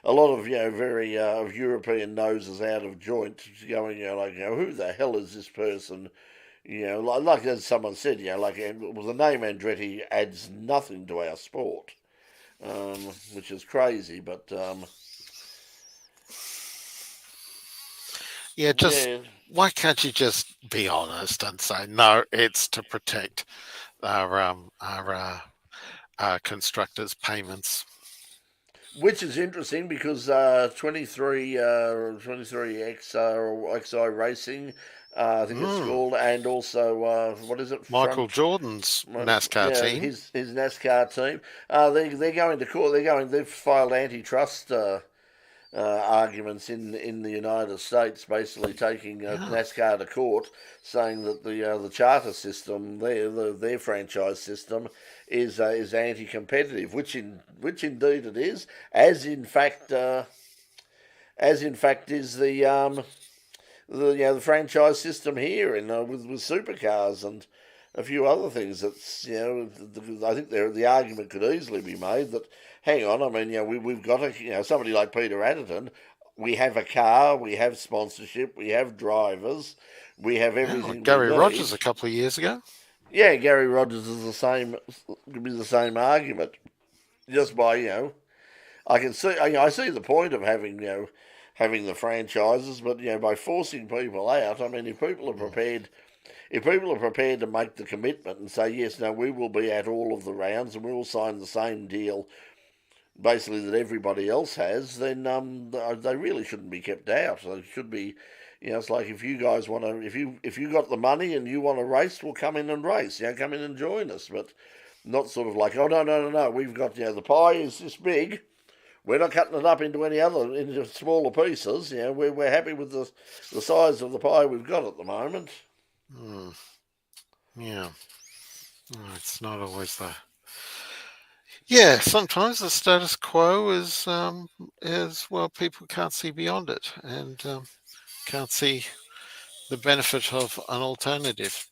a lot of very of European noses out of joint, going like who the hell is this person? Like as someone said, like well, the name Andretti adds nothing to our sport, which is crazy, but Yeah, just yeah. why can't you just be honest and say no? It's to protect our constructors' payments. Which is interesting because 23 XI Racing, I think it's Mm. called, and also what is it? Michael Jordan's NASCAR Yeah, team. his NASCAR team. They're going to court. They've filed antitrust arguments in the United States, basically taking Yeah. NASCAR to court, saying that the charter system, their franchise system, is anti-competitive, which indeed it is, as in fact is the franchise system here in with supercars and a few other things. That's I think the argument could easily be made that hang on, I mean we've got somebody like Peter Adderton, we have a car, we have sponsorship, we have drivers, we have Yeah, like everything we Gary need. Rogers a couple of years ago. Yeah, Gary Rogers is the same. Could be the same argument. Just by I can see. I see the point of having having the franchises, but by forcing people out, I mean, if people are prepared to make the commitment and say yes, no, we will be at all of the rounds and we will sign the same deal, basically that everybody else has, then they really shouldn't be kept out. They should be. It's like if you guys want to, if you got the money and you want to race, well, come in and race. Come in and join us, but not sort of like, oh no, we've got the pie is this big. We're not cutting it up into smaller pieces. We're happy with the size of the pie we've got at the moment. Mm. Yeah, it's not always the. Yeah, sometimes the status quo is well, people can't see beyond it and can't see the benefit of an alternative.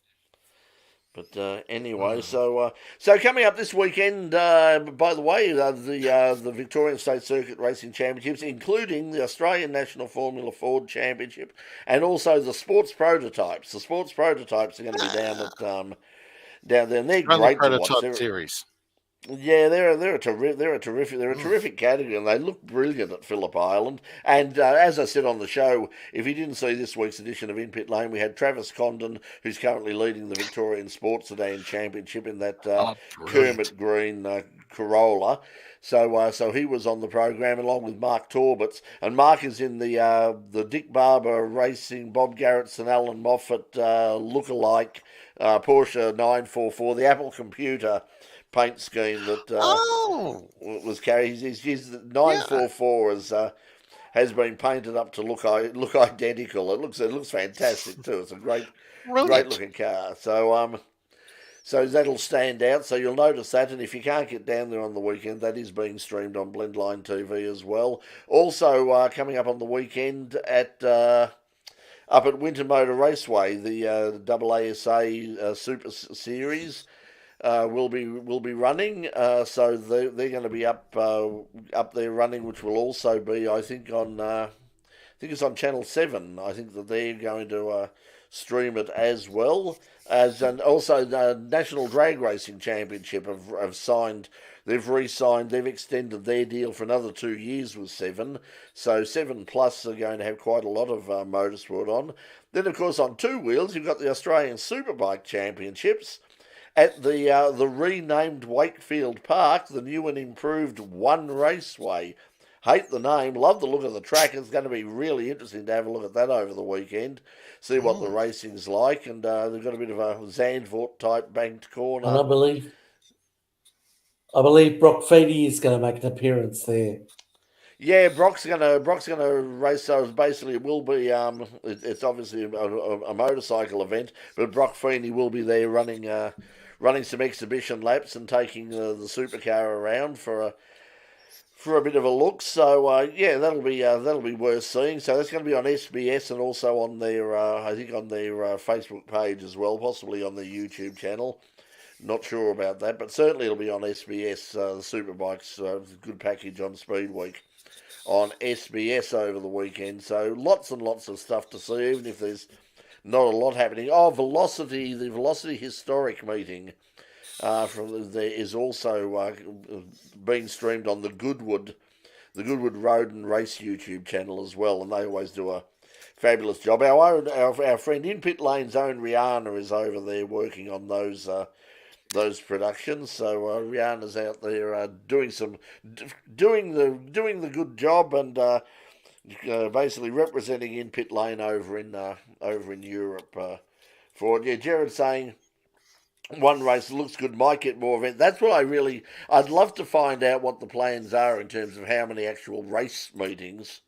But anyway, Mm. so coming up this weekend, by the way, the Victorian State Circuit Racing Championships, including the Australian National Formula Ford Championship, and also the sports prototypes. The sports prototypes are going to be down there, and they're Run the great to watch. prototype series. Yeah, they're a terrific category, and they look brilliant at Phillip Island. And as I said on the show, if you didn't see this week's edition of In Pit Lane, we had Travis Condon, who's currently leading the Victorian Sports Sedan Championship in that Oh, brilliant. Kermit Green Corolla. So he was on the program along with Mark Torbitts, and Mark is in the Dick Barber Racing, Bob Garrettson, Alan Moffat lookalike Porsche 944, the Apple Computer paint scheme that Oh, was carried. He's yeah. 944 has been painted up to look identical. It looks fantastic too. It's a great Brilliant. looking car. So that'll stand out. So you'll notice that, and if you can't get down there on the weekend, that is being streamed on Blendline TV as well. Also coming up on the weekend up at Winter Motor Raceway, the AASA Super Series will be running. So they're going to be up there running, which will also be, I think, on it's on Channel 7. I think that they're going to stream it as well. And also the National Drag Racing Championship have signed. They've re-signed. They've extended their deal for another 2 years with 7. So 7 Plus are going to have quite a lot of motorsport on. Then, of course, on two wheels, you've got the Australian Superbike Championships at the renamed Wakefield Park, the new and improved One Raceway. Hate the name, love the look of the track. It's going to be really interesting to have a look at that over the weekend, see what the racing's like. And they've got a bit of a Zandvoort type banked corner. And I believe Brock Feedy is going to make an appearance there. Yeah, Brock's gonna race. So basically, it will be it's obviously a motorcycle event, but Brock Feeney will be there running some exhibition laps and taking the supercar around for a bit of a look. So yeah, that'll be worth seeing. So that's going to be on SBS and also on their I think on their Facebook page as well, possibly on their YouTube channel. Not sure about that, but certainly it'll be on SBS. The Superbikes good package on Speed Week on SBS over the weekend. So lots and lots of stuff to see, even if there's not a lot happening. The Velocity Historic meeting there is also being streamed on the Goodwood Road and Race YouTube channel as well, and they always do a fabulous job. Our friend in Pit Lane's own Rihanna is over there working on those productions. So Rihanna's out there doing the good job and basically representing in Pit Lane over in Europe for it. Yeah, Jared saying one race looks good, might get more event. That's what I'd love to find out what the plans are in terms of how many actual race meetings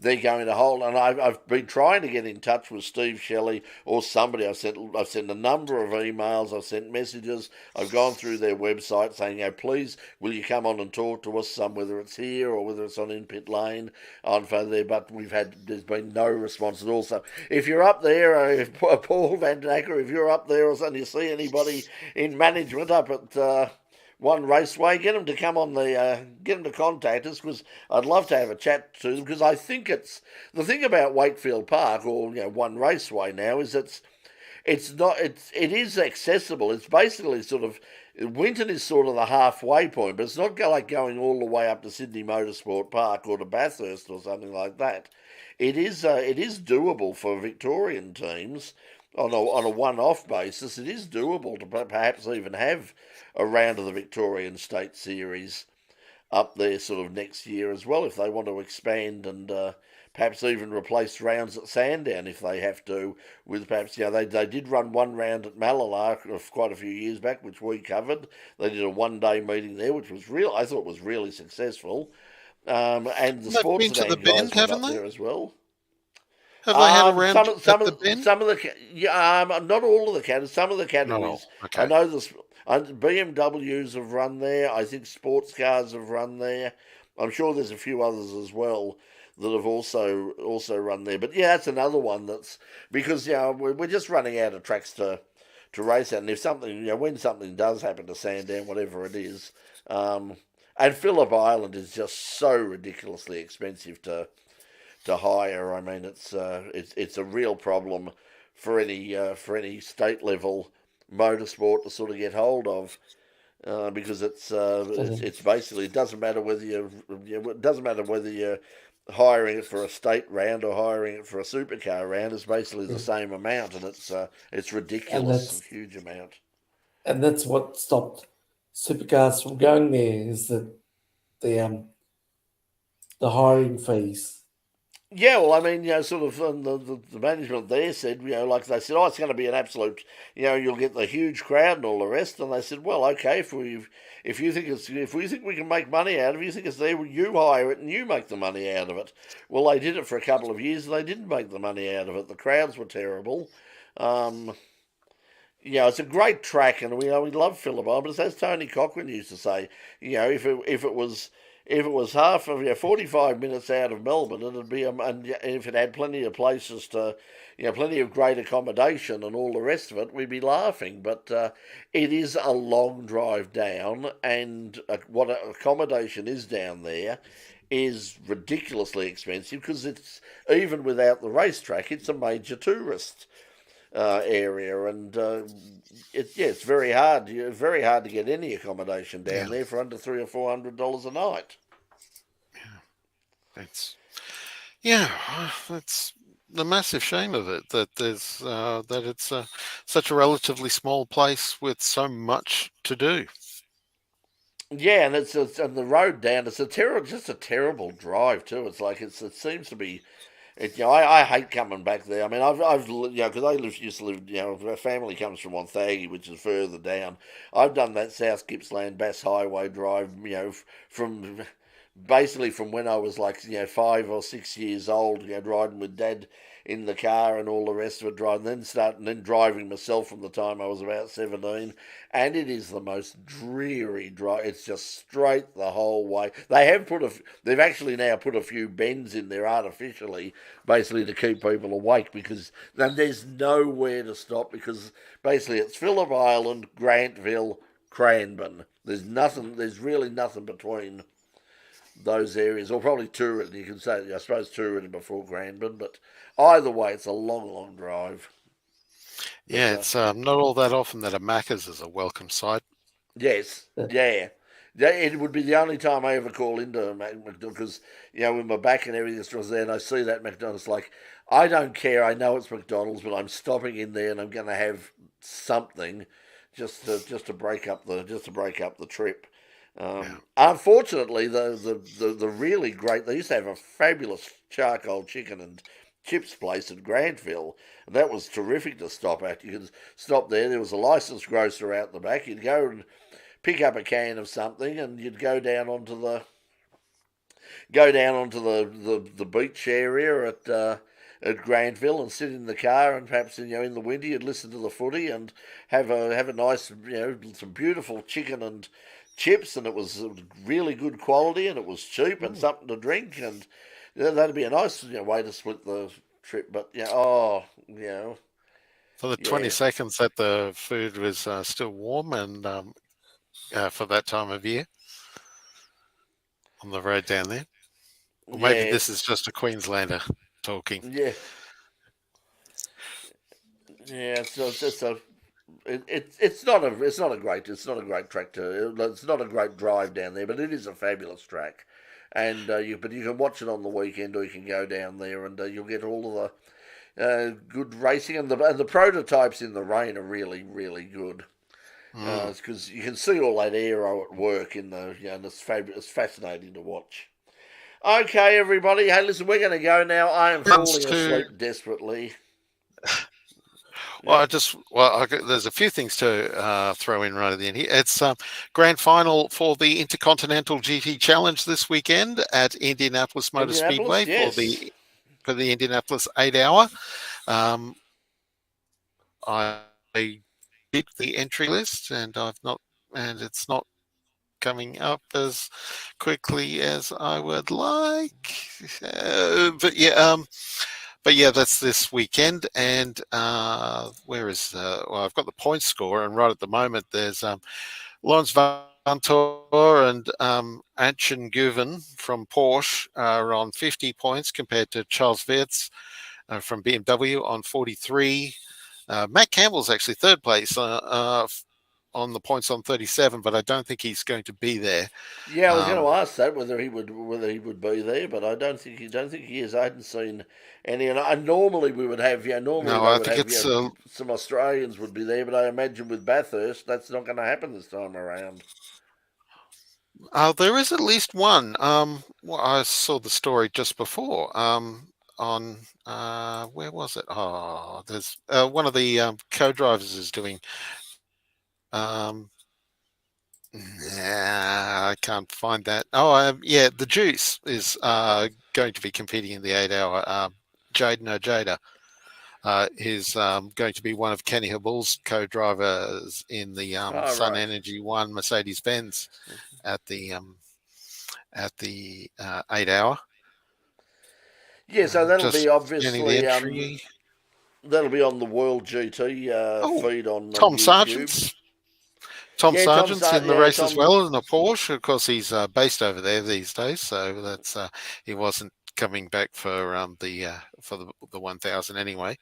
they're going to hold. And I've been trying to get in touch with Steve Shelley or somebody. I've sent a number of emails. I've sent messages. I've gone through their website saying, please, will you come on and talk to us, whether it's here or whether it's on In Pit Lane on there. But there's been no response at all. So if you're up there, if Paul Van Acker, if you're up there or something, you see anybody in management up at One Raceway, get them to come on get them to contact us, because I'd love to have a chat to them, because I think it's the thing about Wakefield Park or One Raceway now is it is accessible. It's basically sort of Winton is sort of the halfway point, but it's not like going all the way up to Sydney Motorsport Park or to Bathurst or something like that. It is doable for Victorian teams on a one-off basis. It is doable to perhaps even have a round of the Victorian State Series up there sort of next year as well, if they want to expand and perhaps even replace rounds at Sandown if they have to, with perhaps, they did run one round at Mallala quite a few years back, which we covered. They did a one-day meeting there, which was I thought was really successful. And the sports been to the Bend, haven't they? There as well. Have they had a round not all of the categories. Some of the categories. Oh, okay. I know this. BMWs have run there. I think sports cars have run there. I'm sure there's a few others as well that have also run there. But yeah, that's another one that's because we're just running out of tracks to race at. And if something when something does happen to Sandown, whatever it is, and Phillip Island is just so ridiculously expensive to hire. I mean, it's a real problem for any state level motorsport to sort of get hold of, because it's basically it doesn't matter whether you're hiring it for a state round or hiring it for a supercar round. It's basically the same amount, and it's ridiculous, a huge amount. And that's what stopped supercars from going there, is that the hiring fees. Yeah, well, I mean, sort of the management there said, like they said, oh, it's going to be an absolute, you'll get the huge crowd and all the rest. And they said, well, okay, if we think we can make money out of it, you think it's there, you hire it and you make the money out of it. Well, they did it for a couple of years and they didn't make the money out of it. The crowds were terrible. Um, it's a great track, and we love Phillip Island. But as Tony Cochrane used to say, if it was half of 45 minutes out of Melbourne, it'd be and if it had plenty of places to, plenty of great accommodation and all the rest of it, we'd be laughing. But it is a long drive down, and what accommodation is down there is ridiculously expensive because it's even without the racetrack, it's a major tourist area, and it's very hard. Very hard to get any accommodation down there for under $300 or $400 a night. That's the massive shame of it that it's such a relatively small place with so much to do. Yeah, and it's and the road down. It's just a terrible drive too. It's like it seems to be. I hate coming back there. I mean, I've because used to live, our family comes from Wonthaggi, which is further down. I've done that South Gippsland Bass Highway drive, from basically from when I was like 5 or 6 years old, riding with Dad in the car and all the rest of it, then driving myself from the time I was about 17, and it is the most dreary drive. It's just straight the whole way. They've actually now put a few bends in there artificially, basically to keep people awake, because then there's nowhere to stop, because basically it's Phillip Island, Grantville, Cranbourne. There's really nothing between those areas, or probably Tooradin. You can say, I suppose, Tooradin before Cranbourne, but either way, it's a long, long drive. Yeah, it's not all that often that a Macca's is a welcome sight. Yes, yeah. It would be the only time I ever call into McDonald's, because, with my back and everything was there, and I see that McDonald's, like, I don't care. I know it's McDonald's, but I'm stopping in there and I'm going to have something just to break up the trip. Unfortunately, the really great, they used to have a fabulous charcoal chicken and chips place at Grantville, and that was terrific to stop at. You could stop there. There was a licensed grocer out the back. You'd go and pick up a can of something, and you'd go down onto the beach area at Grantville and sit in the car, and perhaps in the winter you'd listen to the footy and have a nice some beautiful chicken and chips, and it was really good quality, and it was cheap, and something to drink, and that'd be a nice way to split the trip. But for the 20 seconds that the food was still warm, and for that time of year on the road down there. Or maybe this is just a Queenslander talking. Yeah. So it's not a great track it's not a great drive down there, but it is a fabulous track, and you can watch it on the weekend, or you can go down there and you'll get all of the good racing, and the prototypes in the rain are really, really good. Because you can see all that aero at work in the and it's fabulous. It's fascinating to watch. Okay, everybody. Hey, listen, we're going to go now. I am falling asleep desperately. Well, there's a few things to throw in right at the end here. It's grand final for the Intercontinental GT Challenge this weekend at Indianapolis Motor Speedway for the Indianapolis 8 Hour. I did the entry list, and it's not coming up as quickly as I would like. But yeah, that's this weekend. And where is? I've got the point score, and right at the moment there's Lawrence Vantor and Anchen Guven from Porsche are on 50 points compared to Charles Wirtz from BMW on 43. Matt Campbell's actually third place on the points on 37, but I don't think he's going to be there. Yeah, I was going to ask that whether he would be there, but I don't think he is. I hadn't seen any, and normally we would have some Australians would be there, but I imagine with Bathurst that's not going to happen this time around. There is at least one. I saw the story just before. on where was it? Oh, there's one of the co-drivers is doing. I can't find that. Oh, yeah, the Juice is going to be competing in the 8-hour. Jaden Ojeda is going to be one of Kenny Habul's co-drivers in the Sun right. Energy One Mercedes-Benz at the 8-hour. Yeah, so that'll Just be scanning the obviously entry. that'll be on the World GT Oh, feed on Tom YouTube. Sargent's in the race as Tom. well in a Porsche. Of course, he's based over there these days, so that's he wasn't coming back for the 1000 anyway.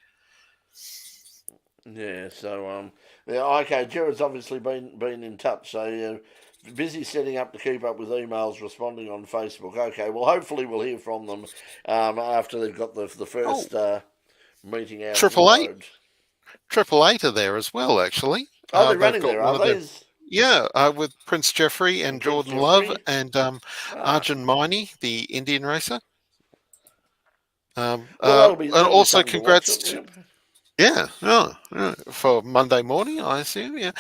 Yeah, so yeah, okay. Jared's obviously been in touch, so busy setting up to keep up with emails, responding on Facebook. Okay, well, hopefully we'll hear from them after they've got the first meeting out on the road. Triple Eight are there as well, actually. Oh, they're running there, are they? Yeah, with Prince Jeffrey and Jordan Love and Arjun Maini, the Indian racer. Well, that'll be also something congrats to watch, for Monday morning, I assume. Yeah.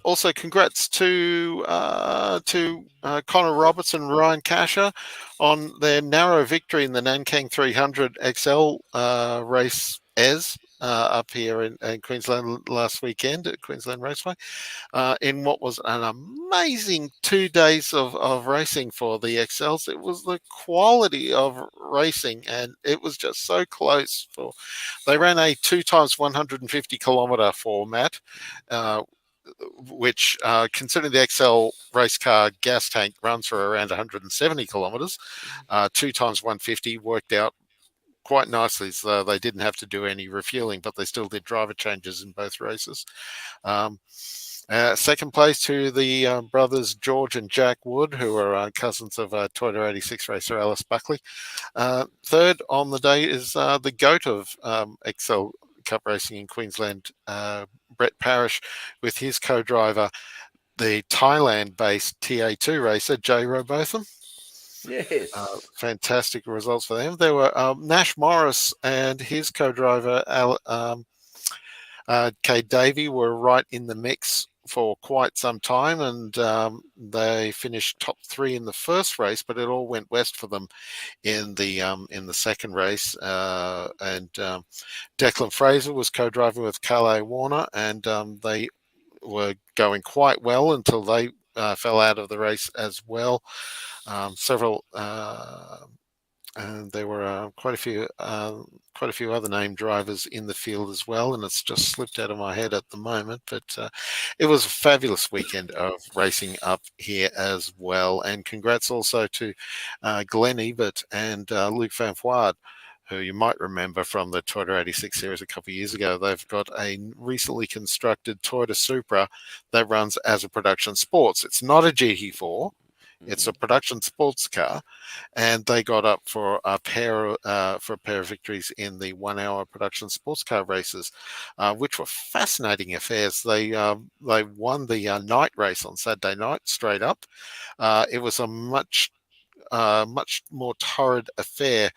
Also, congrats to Connor Roberts and Ryan Casher on their narrow victory in the Nankang 300 XL race up here in Queensland last weekend at Queensland Raceway. In what was an amazing 2 days of racing for the XLs. It was the quality of racing, and it was just so close. They ran a 2 times 150 kilometre format, which, considering the XL race car gas tank runs for around 170 kilometres, 2 times 150 worked out quite nicely, so they didn't have to do any refueling, but they still did driver changes in both races. Second place to the brothers George and Jack Wood, who are cousins of Toyota 86 racer Alice Buckley. Third on the day is the GOAT of XL Cup racing in Queensland, Brett Parrish, with his co-driver, the Thailand-based TA2 racer Jay Robotham. Yes. Fantastic results for them. There were Nash Morris and his co-driver Cade Davey were right in the mix for quite some time, and they finished top 3 in the first race, but it all went west for them in the second race. And Declan Fraser was co-driving with Calais Warner, and they were going quite well until they fell out of the race as well. And there were quite a few other named drivers in the field as well, and it's just slipped out of my head at the moment. But it was a fabulous weekend of racing up here as well. And congrats also to Glenn Ebert and Luke Van Voort, who you might remember from the Toyota 86 series a couple of years ago. They've got a recently constructed Toyota Supra that runs as a production sports. It's not a GT4. It's a production sports car, and they got up for a pair of victories in the 1-hour production sports car races, which were fascinating affairs. They won the night race on Saturday night straight up. It was a much more torrid affair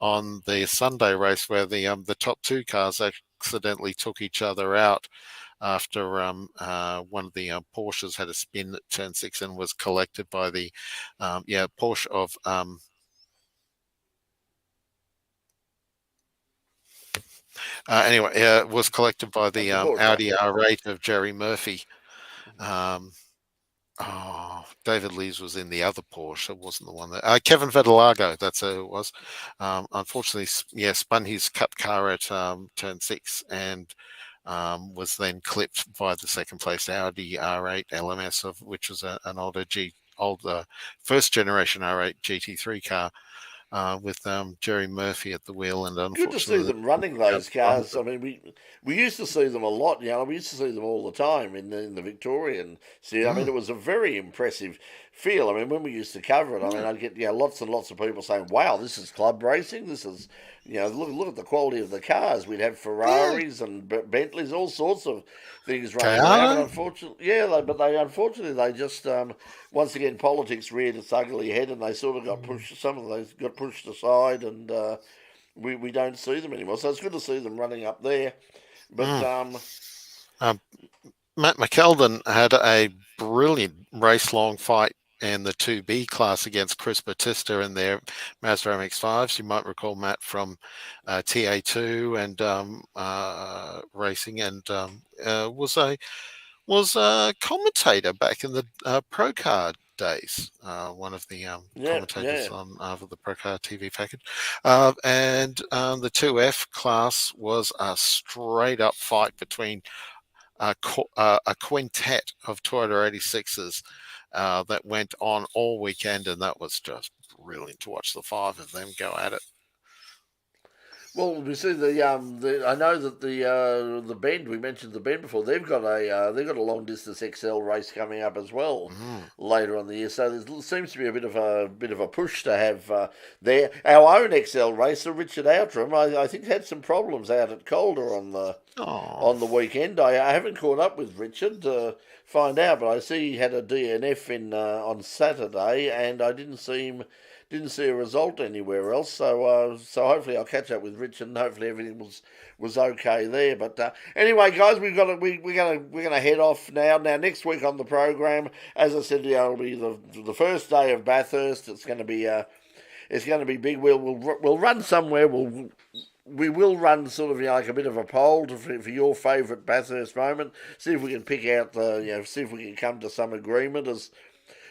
on the Sunday race, where the top 2 cars accidentally took each other out after one of the Porsches had a spin at turn 6 and was collected by the Porsche of was collected by the Audi R8 of Jerry Murphy. David Lees was in the other Porsche. It wasn't the one that Kevin Vitilago. That's who it was. Unfortunately, spun his Cup car at turn 6 and was then clipped by the second place Audi R8 LMS, of which was an older first generation R8 GT3 car with Jerry Murphy at the wheel. And good to see them running those cars. I mean, we used to see them a lot. We used to see them all the time in the Victorian. I mean, it was a very impressive feel. I mean, when we used to cover it, I mean, I'd get lots and lots of people saying, "Wow, this is club racing. This is look at the quality of the cars." We'd have Ferraris and Bentleys, all sorts of things running around. Unfortunately, unfortunately they just once again politics reared its ugly head, and they sort of got pushed. Some of those got pushed aside, and we don't see them anymore. So it's good to see them running up there. But Matt McKeldin had a brilliant race-long fight in the 2B class against Chris Batista in their Mazda MX-5s. You might recall Matt from TA2 and racing, and was a commentator back in the Procar days. One of the commentators on the Procar TV package, and the 2F class was a straight-up fight between a quintet of Toyota 86s that went on all weekend, and that was just brilliant to watch the five of them go at it. Well, we see I know that the Bend, we mentioned the Bend before. They've got a long distance XL race coming up as well later on the year. So there seems to be a bit of a push to have our own XL racer, Richard Outram. I think had some problems out at Calder on the weekend. I haven't caught up with Richard to find out, but I see he had a DNF in on Saturday, and I didn't see a result anywhere else. So hopefully I'll catch up with Richard, and hopefully everything was okay there. But anyway, guys, we're gonna head off now. Now next week on the program, as I said, it'll be the first day of Bathurst. It's going to be big. We'll run somewhere. We will run sort of like a bit of a poll for your favourite Bathurst moment. See if we can pick out see if we can come to some agreement as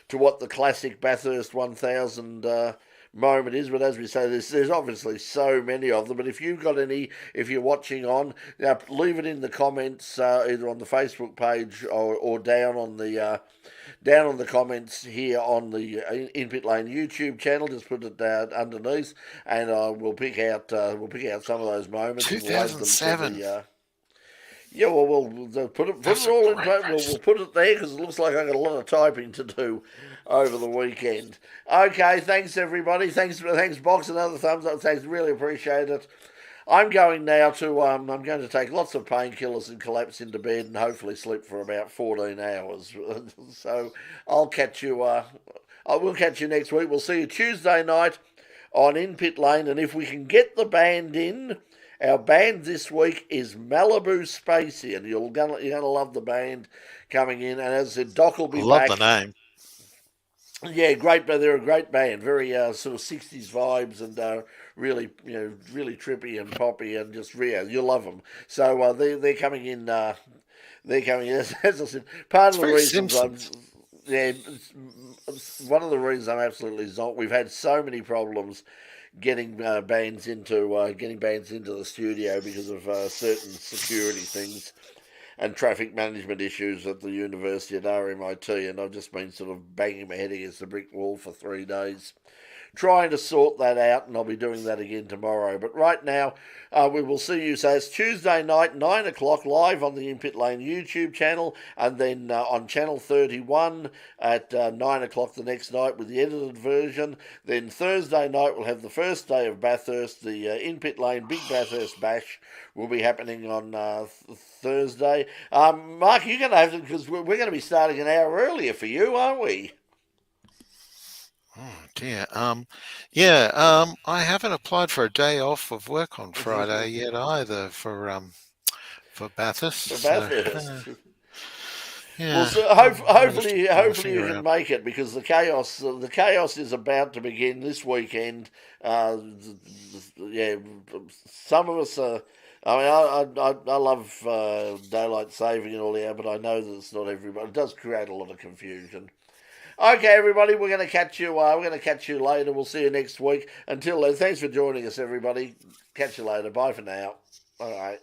to what the classic Bathurst 1000 moment is. But as we say, there's obviously so many of them. But if you've got any, if you're watching on, leave it in the comments either on the Facebook page or down on the comments here on the In Pit Lane YouTube channel. Just put it down underneath, and we'll pick out some of those moments. 2007. Yeah, well, we'll put it all in. We'll put it there because it looks like I've got a lot of typing to do over the weekend. Okay, thanks everybody. Thanks, Box. Another thumbs up. Thanks, really appreciate it. I'm going now to I'm going to take lots of painkillers and collapse into bed and hopefully sleep for about 14 hours. So I'll catch you. I will catch you next week. We'll see you Tuesday night on In Pit Lane, and if we can get the band in. Our band this week is Malibu Spacey, and you're gonna love the band coming in. And as I said, Doc will be back. Love the name. Yeah, great. They're a great band. Very sort of 60s vibes and really trippy and poppy and just real. You'll love them. So they're coming in. They're coming in. As I said, part of the reasons one of the reasons I'm absolutely zonked. We've had so many problems getting bands into the studio because of certain security things and traffic management issues at the university at RMIT, and I've just been sort of banging my head against the brick wall for 3 days trying to sort that out, and I'll be doing that again tomorrow. But right now, we will see you. So it's Tuesday night, 9 o'clock, live on the In Pit Lane YouTube channel, and then on Channel 31 at 9 o'clock the next night with the edited version. Then Thursday night, we'll have the first day of Bathurst, the In Pit Lane Big Bathurst Bash will be happening on Thursday. Mark, you're going to have to, because we're going to be starting an hour earlier for you, aren't we? Oh dear. I haven't applied for a day off of work on Friday yet either for Bathurst. For Bathurst. Yeah. Well, so hopefully you can make it, because the chaos is about to begin this weekend. Some of us are. I mean, I love daylight saving and all that, but I know that it's not everybody. It does create a lot of confusion. Okay, everybody, we're going to catch you. We're going to catch you later. We'll see you next week. Until then, thanks for joining us, everybody. Catch you later. Bye for now. All right.